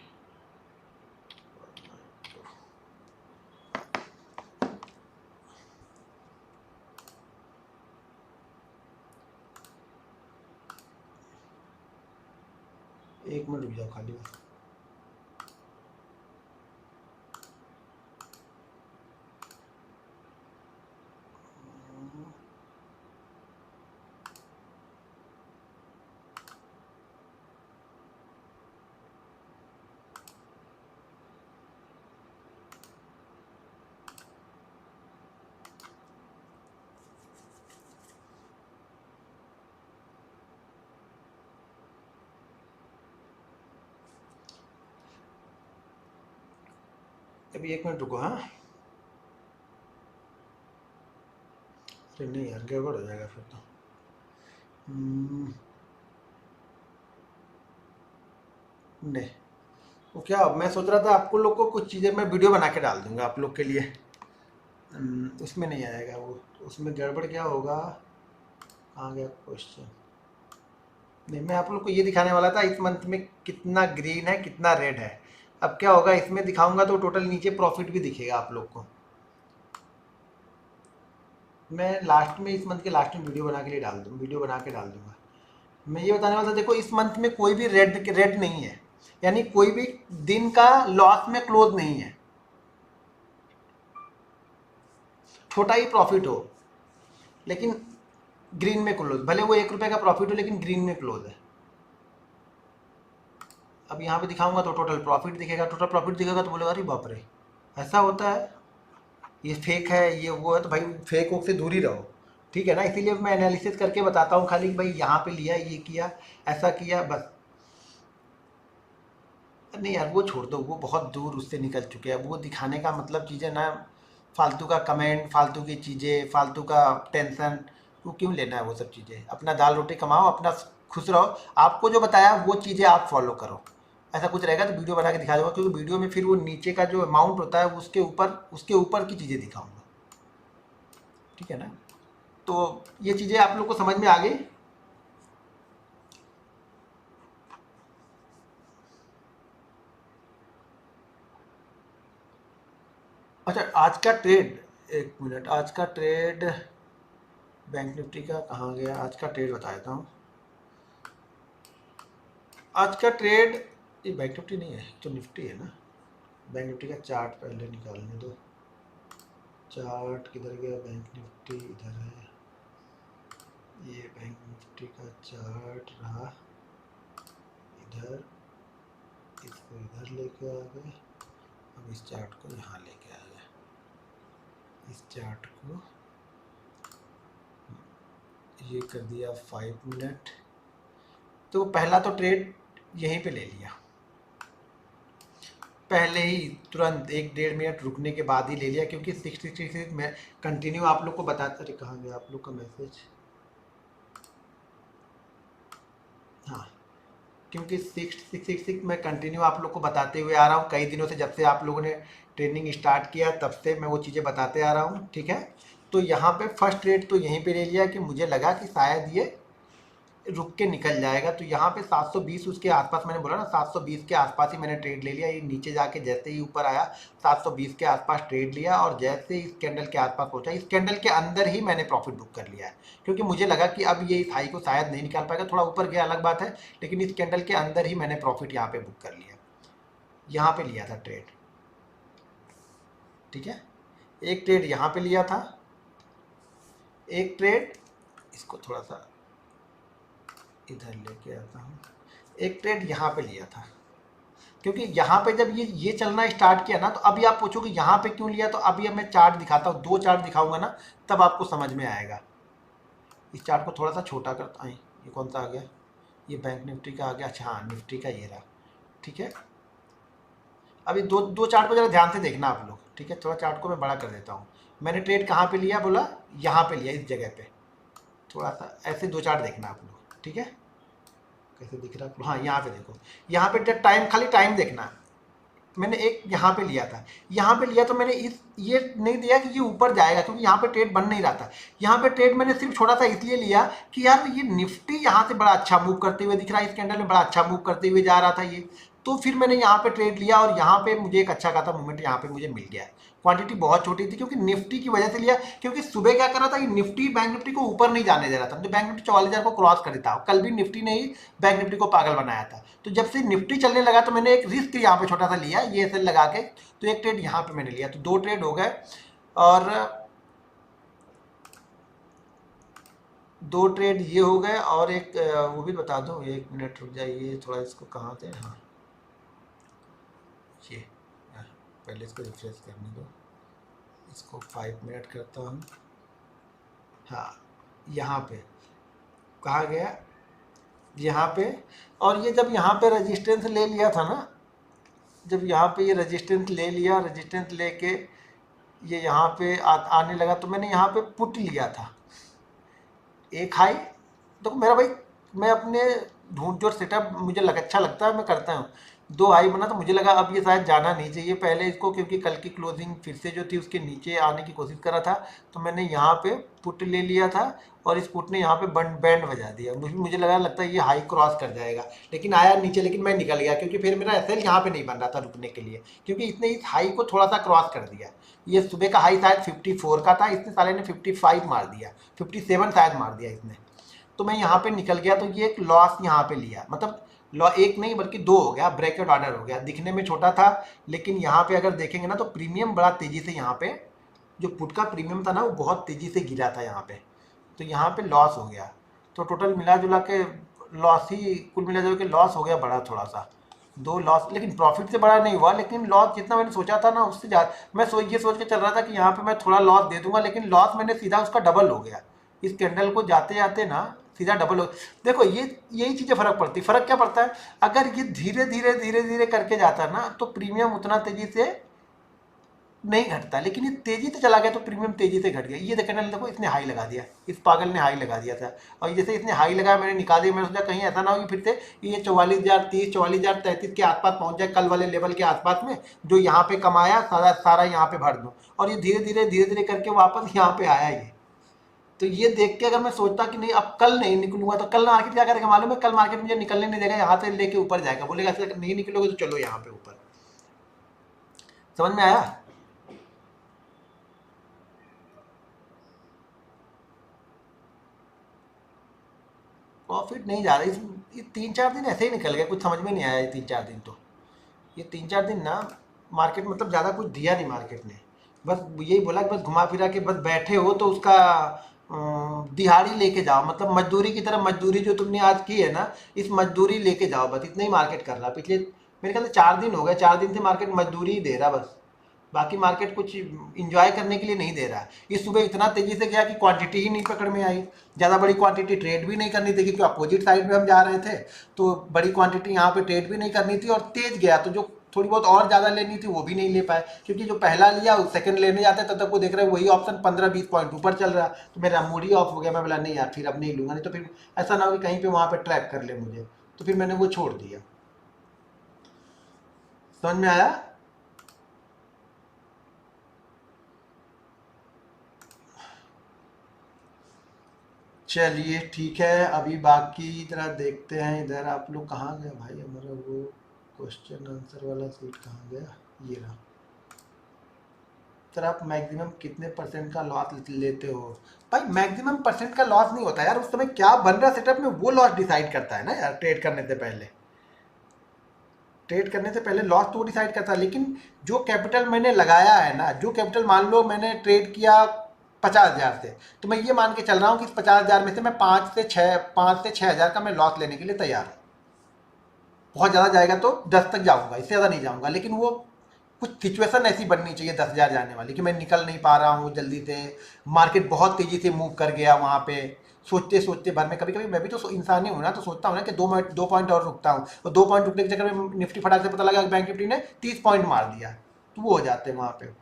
एक मिनट रुक जाओ खाली बस। अभी 1 मिनट रुको। हाँ, अरे नहीं यार, गड़बड़ हो जाएगा फिर तो। नहीं, वो क्या, मैं सोच रहा था आपको लोग को कुछ चीज़ें मैं वीडियो बना के डाल दूंगा आप लोग के लिए। उसमें नहीं आएगा वो, उसमें गड़बड़ क्या होगा। कहाँ गया क्वेश्चन। नहीं, मैं आप लोग को ये दिखाने वाला था इस मंथ में कितना ग्रीन है कितना रेड है। अब क्या होगा, इसमें दिखाऊंगा तो टोटल नीचे प्रॉफिट भी दिखेगा आप लोग को। मैं लास्ट में, इस मंथ के लास्ट में वीडियो बना के लिए डाल दूँ, वीडियो बना के डाल दूंगा। मैं ये बताने वाला था, देखो इस मंथ में कोई भी रेड रेड नहीं है, यानी कोई भी दिन का लॉस में क्लोज नहीं है। छोटा ही प्रॉफिट हो लेकिन ग्रीन में क्लोज, भले वो 1 रुपये का प्रॉफिट हो लेकिन ग्रीन में क्लोज है। अब यहाँ पे दिखाऊंगा तो टोटल प्रॉफिट दिखेगा, टोटल प्रॉफिट दिखेगा तो बोलेगा अरे बाप रे, ऐसा होता है, ये फेक है, ये वो है। तो भाई फेक वोक से दूर ही रहो, ठीक है ना। इसीलिए मैं एनालिसिस करके बताता हूँ खाली कि भाई यहाँ पे लिया, ये किया, ऐसा किया, बस। नहीं यार, वो छोड़ दो, वो बहुत दूर उससे निकल चुके हैं। वो दिखाने का मतलब चीज़ें ना, फालतू का कमेंट, फालतू की चीज़ें, फालतू का टेंशन, वो क्यों लेना है वो सब चीज़ें। अपना दाल रोटी कमाओ, अपना खुश रहो। आपको जो बताया वो चीज़ें आप फॉलो करो। ऐसा कुछ रहेगा तो वीडियो बना के दिखा दूंगा, क्योंकि वीडियो में फिर वो नीचे का जो अमाउंट होता है उसके ऊपर की चीज़ें दिखाऊंगा, ठीक है ना। तो ये चीज़ें आप लोग को समझ में आ गई। अच्छा, आज का ट्रेड, 1 मिनट, आज का ट्रेड बैंक निफ्टी का कहाँ गया, आज का ट्रेड बता देता हूँ। आज का ट्रेड, ये बैंक निफ्टी नहीं है तो निफ्टी है ना। बैंक निफ्टी का चार्ट पहले निकालने दो। चार्ट किधर गया, बैंक निफ्टी इधर है। ये बैंक निफ्टी का चार्ट रहा इधर, इसको इधर लेके आ गए। अब इस चार्ट को यहाँ लेके आ गए, इस चार्ट को ये कर दिया 5 मिनट। तो पहला तो ट्रेड यहीं पे ले लिया, पहले ही तुरंत 1 डेढ़ मिनट रुकने के बाद ही ले लिया, क्योंकि 666 में कंटिन्यू आप लोग को बताते। अरे कहाँ गया आप लोग का मैसेज। हाँ, क्योंकि 666 मैं कंटिन्यू आप लोग को बताते हुए आ रहा हूँ कई दिनों से, जब से आप लोगों ने ट्रेनिंग स्टार्ट किया तब से मैं वो चीज़ें बताते आ रहा हूँ, ठीक है। तो यहाँ पे फर्स्ट ट्रेड तो यहीं पे ले लिया कि मुझे लगा कि शायद ये रुक के निकल जाएगा। तो यहाँ पे 720 उसके आसपास, मैंने बोला ना 720 के आसपास ही मैंने ट्रेड ले लिया। ये नीचे जाके जैसे ही ऊपर आया 720 के आसपास ट्रेड लिया, और जैसे ही इस कैंडल के आसपास पहुंचा, इस कैंडल के अंदर ही मैंने प्रॉफिट बुक कर लिया है, क्योंकि मुझे लगा कि अब ये इस हाई को शायद नहीं निकाल पाएगा। थोड़ा ऊपर गया अलग बात है, लेकिन इस कैंडल के अंदर ही मैंने प्रॉफिट यहाँ पे बुक कर लिया। यहाँ पे लिया था ट्रेड, ठीक है। एक ट्रेड यहाँ पे लिया था, एक ट्रेड, इसको थोड़ा सा इधर लेके आता हूँ, एक ट्रेड यहाँ पे लिया था। क्योंकि यहाँ पे जब ये चलना स्टार्ट किया ना, तो अभी आप पूछोगे यहाँ पे क्यों लिया, तो अभी अब मैं चार्ट दिखाता हूँ, 2 चार्ट दिखाऊंगा ना, तब आपको समझ में आएगा। इस चार्ट को थोड़ा सा छोटा करता हूँ। ये कौन सा आ गया, ये बैंक निफ्टी का आ गया। अच्छा हाँ, निफ्टी का ये रहा, ठीक है। अभी दो दो चार्ट को जरा ध्यान से देखना आप लोग, ठीक है। थोड़ा चार्ट को मैं बड़ा कर देता हूँ। मैंने ट्रेड कहाँ पे लिया बोला, यहाँ पे लिया, इस जगह पे। थोड़ा सा ऐसे 2 चार्ट देखना आप लोग, ठीक है। कैसे दिख रहा है, हाँ यहाँ पे देखो, यहाँ पे टाइम, खाली टाइम देखना। मैंने एक यहाँ पे लिया था, यहाँ पे लिया तो मैंने ये नहीं दिया कि ये ऊपर जाएगा, क्योंकि यहाँ पे ट्रेड बन नहीं रहा था। यहाँ पे ट्रेड मैंने सिर्फ छोटा सा इसलिए लिया कि यार ये निफ्टी यहाँ से बड़ा अच्छा मूव करते हुए दिख रहा है, इस कैंडल में बड़ा अच्छा मूव करते हुए जा रहा था ये। तो फिर मैंने यहाँ पे ट्रेड लिया, और यहाँ पे मुझे एक अच्छा खासा मूवमेंट यहाँ पे मुझे मिल गया है। क्वांटिटी बहुत छोटी थी, क्योंकि निफ्टी की वजह से लिया, क्योंकि सुबह क्या कर रहा था, निफ्टी बैंक निफ्टी को ऊपर नहीं जाने दे रहा था। तो बैंक निफ्टी 44,000 को क्रॉस कर था, कल भी निफ्टी ने ही बैंक निफ्टी को पागल बनाया था। तो जब से निफ्टी चलने लगा तो मैंने एक रिस्क यहाँ पे छोटा सा लिया, ये सेल लगा के। तो एक ट्रेड यहाँ पे मैंने लिया, तो 2 ट्रेड हो गए। और 2 ट्रेड ये हो गए, और एक वो भी बता दो, 1 मिनट रुक जाइए थोड़ा, इसको कहाँ थे, हाँ ये, पहले इसको रिफ्रेश करने दो, इसको 5 मिनट करता हूँ। हाँ, यहाँ पे कहाँ गया, यहाँ पे। और ये जब यहाँ पे रेजिस्टेंस ले लिया था ना, जब यहाँ पे ये रेजिस्टेंस ले लिया, रेजिस्टेंस लेके ये यहाँ पे आने लगा, तो मैंने यहाँ पे पुट लिया था एक हाई। तो मेरा भाई, मैं अपने ढूंढ जो सेटअप मुझे अच्छा लगता है मैं करता हूँ। दो हाई बना तो मुझे लगा अब ये शायद जाना नहीं चाहिए पहले इसको, क्योंकि कल की क्लोजिंग फिर से जो थी उसके नीचे आने की कोशिश कर रहा था। तो मैंने यहाँ पे पुट ले लिया था और इस पुट ने यहाँ पे बैंड बजा दिया। मुझे लगता है ये हाई क्रॉस कर जाएगा, लेकिन आया नीचे, लेकिन मैं निकल गया क्योंकि फिर मेरा एसएल यहाँ पे नहीं बन रहा था रुकने के लिए, क्योंकि इसने इस हाई को थोड़ा सा क्रॉस कर दिया। ये सुबह का हाई शायद 54 का था, इसने साले ने 55 मार दिया, 57 शायद मार दिया इसने। तो मैं यहाँ पे निकल गया, तो ये एक लॉस यहाँ पे लिया, मतलब लॉ एक नहीं बल्कि दो हो गया, ब्रैकेट ऑर्डर हो गया। दिखने में छोटा था, लेकिन यहाँ पे अगर देखेंगे ना तो प्रीमियम बड़ा तेजी से यहाँ पे जो पुट का प्रीमियम था ना वो बहुत तेजी से गिरा था यहाँ पे। तो यहाँ पे लॉस हो गया। तो टोटल मिला जुला के लॉस ही, कुल मिला जुला के लॉस हो गया बड़ा थोड़ा सा, दो लॉस, लेकिन प्रॉफिट से बड़ा नहीं हुआ। लेकिन लॉस जितना मैंने सोचा था ना उससे ज़्यादा, मैं ये सोच के चल रहा था कि यहाँ पे मैं थोड़ा लॉस दे दूंगा, लेकिन लॉस मैंने सीधा उसका डबल हो गया। इस कैंडल को जाते जाते ना सीधा डबल हो। देखो ये यही चीज़ें फ़र्क पड़ती, फ़र्क क्या पड़ता है, अगर ये धीरे धीरे धीरे धीरे करके जाता ना तो प्रीमियम उतना तेज़ी से नहीं घटता, लेकिन ये तेजी से चला गया तो प्रीमियम तेजी से घट गया। ये देखने, देखो इसने हाई लगा दिया, इस पागल ने हाई लगा दिया था, और जैसे इसने हाई लगाया मैंने निकाल दिया। मैंने सोचा कहीं ऐसा ना हो कि फिर से ये 44,030 44,033 के आसपास पहुंच जाए, कल वाले लेवल के आसपास में, जो यहाँ पे कमाया सारा सारा यहाँ पे भर दूँ। और ये धीरे धीरे करके वापस यहाँ पे आया ये। तो ये देख के अगर मैं सोचता कि नहीं अब कल नहीं निकलूंगा, तो कल मार्केट क्या करेगा मालूम है, कल मार्केट मुझे निकलने नहीं देगा, यहाँ से लेके ऊपर जाएगा, बोलेगा नहीं निकलोगे तो चलो यहाँ पे ऊपर। समझ में आया? प्रॉफिट नहीं जा रहा ये 3-4 दिन ऐसे ही निकल गए, कुछ समझ में नहीं आया ये 3-4 दिन। तो ये 3-4 दिन ना मार्केट मतलब ज़्यादा कुछ दिया नहीं मार्केट ने, बस यही बोला कि बस घुमा फिरा के बस बैठे हो तो उसका दिहाड़ी लेके जाओ, मतलब मजदूरी की तरह मजदूरी जो तुमने आज की है ना, इस मजदूरी लेके जाओ, बस इतना ही मार्केट कर रहा है। पिछले मेरे ख्याल से 4 दिन हो गए, 4 दिन से मार्केट मजदूरी ही दे रहा बस, बाकी मार्केट कुछ इंजॉय करने के लिए नहीं दे रहा है। इस सुबह इतना तेजी से गया कि क्वांटिटी ही नहीं पकड़ में आई, ज़्यादा बड़ी क्वांटिटी ट्रेड भी नहीं करनी थी क्योंकि अपोजिट साइड में हम जा रहे थे, तो बड़ी क्वांटिटी यहाँ पे ट्रेड भी नहीं करनी थी, और तेज गया तो जो थोड़ी बहुत और ज़्यादा लेनी थी वो भी नहीं ले पाए, क्योंकि जो पहला लिया सेकंड लेने जाते तब तक वो देख रहे हैं वही ऑप्शन 15-20 पॉइंट ऊपर चल रहा। तो मेरा मूड ही ऑफ हो गया, मैं बोला नहीं यार फिर अब नहीं लूँगा, नहीं तो फिर ऐसा ना हो कि कहीं पे वहाँ पे ट्रैप कर ले मुझे, तो फिर मैंने वो छोड़ दिया। समझ में आया? चलिए ठीक है, अभी बाकी जरा देखते हैं। इधर आप लोग कहाँ गए भाई, हमारा वो क्वेश्चन आंसर वाला सीट कहाँ गया, ये रहा। सर आप मैक्सिमम कितने परसेंट का लॉस लेते हो? भाई मैक्सिमम परसेंट का लॉस नहीं होता यार, उस समय क्या बन रहा सेटअप में वो लॉस डिसाइड करता है ना यार। ट्रेड करने से पहले, ट्रेड करने से पहले लॉस तो डिसाइड करता है, लेकिन जो कैपिटल मैंने लगाया है ना, जो कैपिटल मान लो मैंने ट्रेड किया 50,000 से, तो मैं ये मान के चल रहा हूँ कि इस 50,000 में से मैं 5 से 6 हज़ार का मैं लॉस लेने के लिए तैयार हूँ। बहुत ज़्यादा जाएगा तो 10 तक जाऊँगा, इससे ज़्यादा नहीं जाऊँगा, लेकिन वो कुछ सिचुएशन ऐसी बननी चाहिए 10,000 जाने वाली कि मैं निकल नहीं पा रहा हूँ जल्दी से, मार्केट बहुत तेज़ी से मूव कर गया वहाँ पे, सोचते सोचते भर में कभी कभी मैं भी तो इंसान ही हूँ ना, तो सोचता हूँ ना कि 2 पॉइंट और रुकता हूँ, और 2 पॉइंट रुकने के चक्कर में निफ्टी फटाक से पता लगा कि बैंक निफ्टी ने 30 पॉइंट मार दिया, तो वो हो जाते हैं वहाँ पे।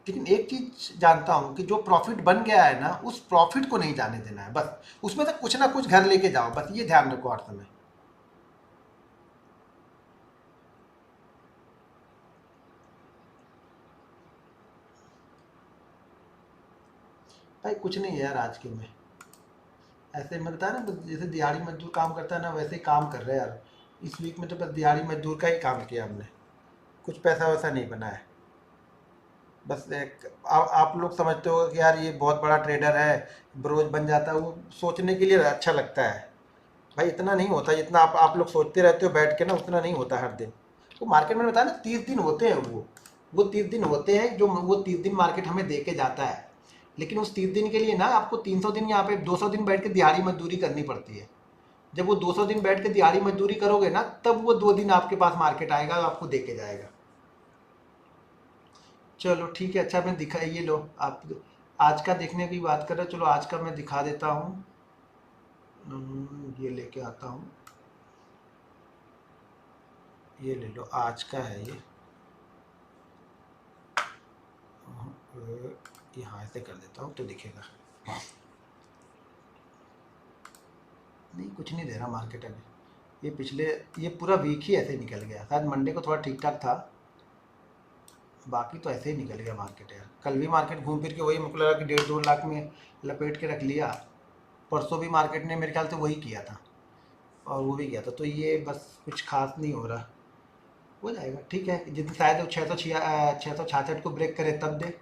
लेकिन एक चीज जानता हूँ कि जो प्रॉफिट बन गया है ना उस प्रॉफिट को नहीं जाने देना है, बस उसमें से कुछ ना कुछ घर लेके जाओ, बस ये ध्यान रखो हर समय। भाई कुछ नहीं है यार आज के में, ऐसे मिलता है ना जैसे दिहाड़ी मजदूर काम करता है ना, वैसे ही काम कर रहे हैं यार। इस वीक में तो बस दिहाड़ी मजदूर का ही काम किया हमने, कुछ पैसा वैसा नहीं बना है। बस एक आप लोग समझते हो कि यार ये बहुत बड़ा ट्रेडर है, ब्रोज बन जाता है, वो सोचने के लिए अच्छा लगता है। भाई इतना नहीं होता जितना आप लोग सोचते रहते हो बैठ के ना, उतना नहीं होता हर दिन। वो मार्केट में बताया ना 30 दिन होते हैं, वो 30 दिन होते हैं जो वो 30 दिन मार्केट हमें दे के जाता है। लेकिन उस 30 दिन के लिए ना आपको 300 दिन यहाँ पे 200 दिन बैठ के दिहाड़ी मजदूरी करनी पड़ती है। जब वो 200 दिन बैठ के दिहाड़ी मजदूरी करोगे ना, तब वो 2 दिन आपके पास मार्केट आएगा और आपको दे के जाएगा। चलो ठीक है, अच्छा मैं दिखा, ये लो आप आज का देखने की बात कर रहे हो, चलो आज का मैं दिखा देता हूँ। ये लेके आता हूँ, ये ले लो, आज का है ये। यहाँ ऐसे कर देता हूँ तो दिखेगा। नहीं, कुछ नहीं दे रहा मार्केट अभी। ये पिछले, ये पूरा वीक ही ऐसे ही निकल गया, शायद मंडे को थोड़ा ठीक ठाक था, बाकी तो ऐसे ही निकल गया मार्केट यार। कल भी मार्केट घूम फिर के वही, मुझको लगा कि 1.5-2 लाख में लपेट के रख लिया। परसों भी मार्केट ने मेरे ख्याल से वही किया था, और वो भी किया था। तो ये बस कुछ खास नहीं हो रहा, हो जाएगा ठीक है। जितनी शायद वो 666 को ब्रेक करे तब दे।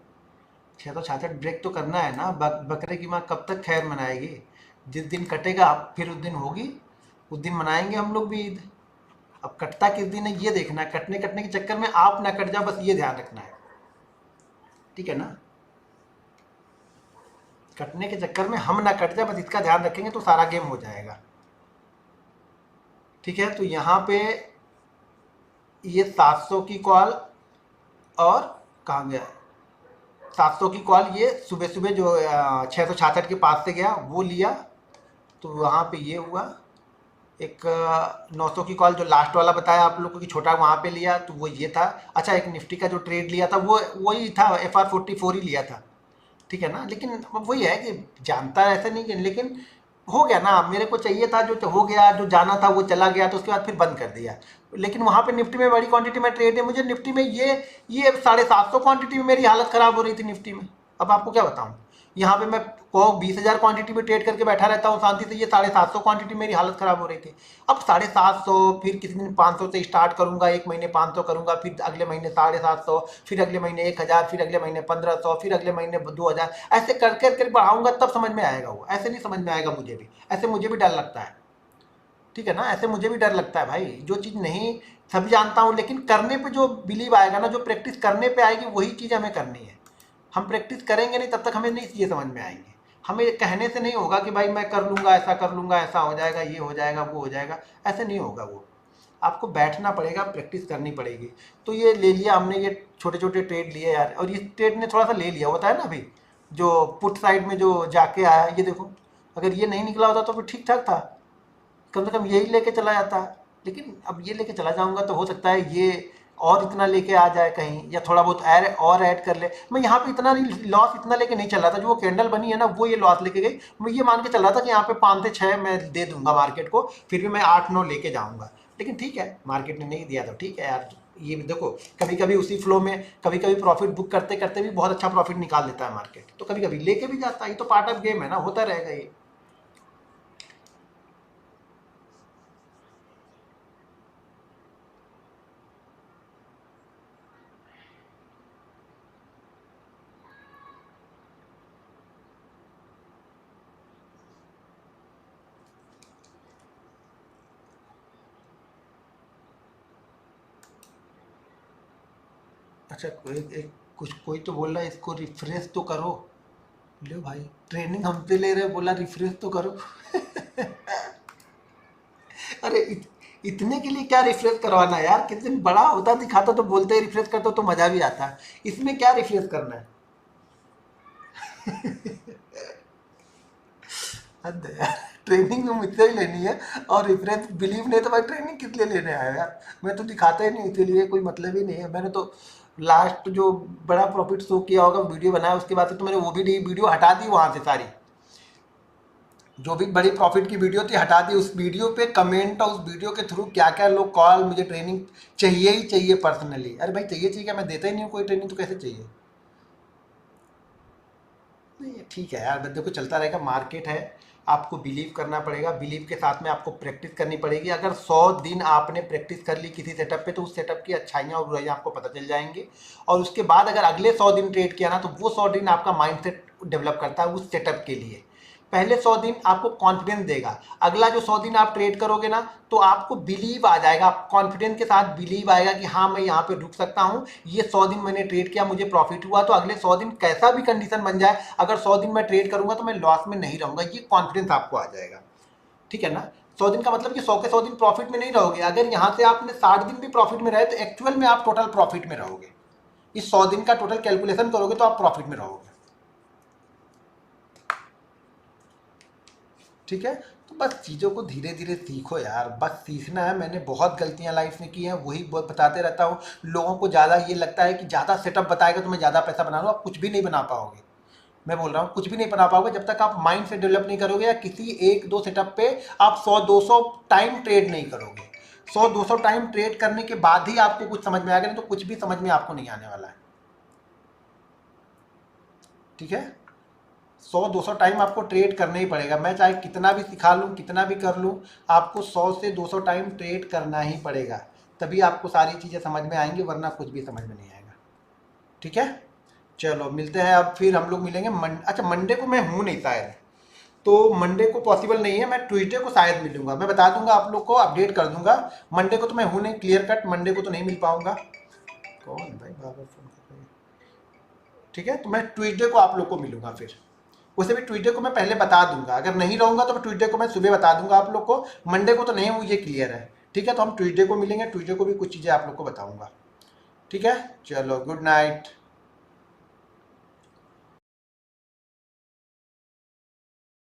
666 ब्रेक तो करना है ना। बकरे की माँ कब तक खैर मनाएगी? जिस दिन कटेगा फिर उस दिन होगी, उस दिन मनाएंगे हम लोग भी ईद। अब कटता किस दिन है ये देखना है, कटने कटने के चक्कर में आप ना कट जाओ, बस ये ध्यान रखना है, ठीक है ना। कटने के चक्कर में हम ना कट जाए, बस इसका ध्यान रखेंगे तो सारा गेम हो जाएगा, ठीक है। तो यहाँ पे ये 700 की कॉल, और कहाँ गया 700 की कॉल, ये सुबह सुबह जो 666 के पास से गया वो लिया, तो वहाँ पे ये हुआ। एक 900 की कॉल जो लास्ट वाला बताया आप लोग को कि छोटा, वहाँ पे लिया तो वो ये था। अच्छा, एक निफ्टी का जो ट्रेड लिया था वो वही था, FR44 ही लिया था, ठीक है ना। लेकिन अब वही है कि जानता है ऐसा नहीं कि, लेकिन हो गया ना, मेरे को चाहिए था, जो हो गया, जो जाना था वो चला गया, तो उसके बाद फिर बंद कर दिया। लेकिन वहाँ पे निफ्टी में बड़ी क्वांटिटी में ट्रेड है, मुझे निफ्टी में ये 750 क्वांटिटी में मेरी हालत ख़राब हो रही थी निफ्टी में। अब आपको क्या बताऊँ, यहाँ पे मैं को 20,000 क्वांटिटी में ट्रेड करके बैठा रहता हूँ शांति से, ये 750 क्वांटिटी मेरी हालत ख़राब हो रही थी। अब 750, फिर किसी दिन 500 से स्टार्ट करूँगा, एक महीने 500 करूँगा, फिर अगले महीने 750, फिर अगले महीने 1,000, फिर अगले महीने 1,500, फिर अगले महीने 2,000, ऐसे कर कर बढ़ाऊँगा तब समझ में आएगा। वो ऐसे नहीं समझ में आएगा, मुझे भी ऐसे, मुझे भी डर लगता है, ठीक है ना। ऐसे मुझे भी डर लगता है भाई, जो चीज़ नहीं सभी जानता हूँ, लेकिन करने पे जो बिलीव आएगा ना, जो प्रैक्टिस करने पे आएगी, वही चीज़ हमें करनी है। हम प्रैक्टिस करेंगे नहीं तब तक हमें नहीं चीज़ें समझ में आएंगी। हमें कहने से नहीं होगा कि भाई मैं कर लूँगा, ऐसा कर लूँगा, ऐसा हो जाएगा, ये हो जाएगा, वो हो जाएगा, ऐसे नहीं होगा वो। आपको बैठना पड़ेगा, प्रैक्टिस करनी पड़ेगी। तो ये ले लिया हमने, ये छोटे छोटे ट्रेड लिए यार, और ये ट्रेड ने थोड़ा सा ले लिया होता है ना अभी, जो पुट साइड में जो जाके आया, ये देखो, अगर ये नहीं निकला होता तो फिर ठीक ठाक था, कम से कम यही लेके चला जाता। लेकिन अब ये लेके चला जाऊंगा तो हो सकता है ये और इतना लेके आ जाए कहीं, या थोड़ा बहुत और ऐड कर ले। मैं यहाँ पे इतना नहीं लॉस, इतना लेके नहीं चल रहा था, जो वो कैंडल बनी है ना वो ये लॉस लेके गई। मैं ये मान के चल रहा था कि यहाँ पे 5 से 6 मैं दे दूंगा मार्केट को, फिर भी मैं 8-9 लेके जाऊंगा। लेकिन ठीक है, मार्केट ने नहीं दिया तो ठीक है यार। ये भी देखो, कभी कभी उसी फ्लो में कभी कभी प्रॉफिट बुक करते करते भी बहुत अच्छा प्रॉफिट निकाल लेता है मार्केट, तो कभी कभी लेके भी जाता है। ये तो पार्ट ऑफ गेम है ना, होता रहेगा ये। अच्छा, कुछ कोई तो बोल रहा है इसको रिफ्रेश तो करो। लो भाई, ट्रेनिंग हम पे ले रहे हो, बोला रिफ्रेश तो करो। अरे इतने के लिए क्या रिफ्रेश करवाना है यार, किस दिन बड़ा होता दिखाता तो बोलते ही रिफ्रेश करते तो मजा भी आता। इसमें क्या रिफ्रेश करना है? हद है यार, ट्रेनिंग तो मुझसे ही लेनी है, और रिफरेंस बिलीव नहीं तो भाई ट्रेनिंग किस लिए लेने आया यार। मैं तो दिखाता ही नहीं, इसीलिए कोई मतलब ही नहीं है। मैंने तो लास्ट जो बड़ा प्रॉफिट शो किया होगा वीडियो बनाया, उसके बाद से तो मैंने वो भी वीडियो हटा दी वहाँ से सारी। जो भी बड़ी प्रॉफिट की वीडियो थी हटा दी। उस वीडियो पे कमेंट और उस वीडियो के थ्रू क्या क्या लोग कॉल, मुझे ट्रेनिंग चाहिए ही चाहिए पर्सनली। अरे भाई चाहिए चाहिए क्या, मैं देता ही नहीं हूँ कोई ट्रेनिंग, तो कैसे चाहिए? नहीं ठीक है यार, बंदे को चलता रहेगा, मार्केट है, आपको बिलीव करना पड़ेगा। बिलीव के साथ में आपको प्रैक्टिस करनी पड़ेगी। अगर 100 दिन आपने प्रैक्टिस कर ली किसी सेटअप पे, तो उस सेटअप की अच्छाइयाँ और बुराइयाँ आपको पता चल जाएंगी। और उसके बाद अगर अगले 100 दिन ट्रेड किया ना, तो वो 100 दिन आपका माइंडसेट डेवलप करता है उस सेटअप के लिए। पहले 100 दिन आपको कॉन्फिडेंस देगा, अगला जो 100 दिन आप ट्रेड करोगे ना, तो आपको बिलीव आ जाएगा, कॉन्फिडेंस के साथ बिलीव आएगा कि हाँ मैं यहाँ पे रुक सकता हूँ। ये 100 दिन मैंने ट्रेड किया, मुझे प्रॉफिट हुआ, तो अगले 100 दिन कैसा भी कंडीशन बन जाए, अगर 100 दिन मैं ट्रेड करूंगा तो मैं लॉस में नहीं रहूंगा, ये कॉन्फिडेंस आपको आ जाएगा, ठीक है ना। 100 दिन का मतलब कि 100 के 100 दिन प्रॉफिट में नहीं रहोगे। अगर यहाँ से आपने 60 दिन भी प्रॉफिट में रहे, तो एक्चुअल में आप टोटल प्रॉफिट में रहोगे। इस 100 दिन का टोटल कैलकुलेशन करोगे तो आप प्रॉफिट में रहोगे, ठीक है। तो बस चीज़ों को धीरे धीरे सीखो यार, बस सीखना है। मैंने बहुत गलतियां लाइफ में की हैं, वही बहुत बताते रहता हूँ। लोगों को ज़्यादा ये लगता है कि ज़्यादा सेटअप बताएगा तो मैं ज़्यादा पैसा बना लूँ, आप कुछ भी नहीं बना पाओगे। मैं बोल रहा हूँ कुछ भी नहीं बना पाओगे जब तक आप माइंड से डेवलप नहीं करोगे, या किसी एक दो सेटअप पे आप 100-200 टाइम ट्रेड नहीं करोगे। 100-200 टाइम ट्रेड करने के बाद ही आपको कुछ समझ में आएगा, नहीं तो कुछ भी समझ में आपको नहीं आने वाला है। ठीक है, 100-200 टाइम आपको ट्रेड करना ही पड़ेगा। मैं चाहे कितना भी सिखा लूँ, कितना भी कर लूँ, आपको 100 से 200 टाइम ट्रेड करना ही पड़ेगा। तभी आपको सारी चीज़ें समझ में आएंगी, वरना कुछ भी समझ में नहीं आएगा। ठीक है, चलो मिलते हैं। अब फिर हम लोग मिलेंगे अच्छा मंडे को मैं हूँ नहीं शायद, तो मंडे को पॉसिबल नहीं है। मैं ट्यूसडे को शायद मिलूंगा, मैं बता दूंगा आप लोग को, अपडेट कर दूंगा। मंडे को तो मैं हूँ नहीं, क्लियर कट मंडे को तो नहीं मिल पाऊंगा। कौन भाई बार बार फोन कर रहे हैं? ठीक है, तो मैं ट्यूसडे को आप लोग को मिलूंगा फिर। उसे भी ट्यूसडे को मैं पहले बता दूंगा, अगर नहीं रहूंगा तो ट्यूसडे को मैं सुबह बता दूंगा आप लोग को। मंडे को तो नहीं हूँ, ये क्लियर है। ठीक है, तो हम ट्यूसडे को मिलेंगे, ट्यूसडे को भी कुछ चीज़ें आप लोग को बताऊंगा। ठीक है, चलो गुड नाइट।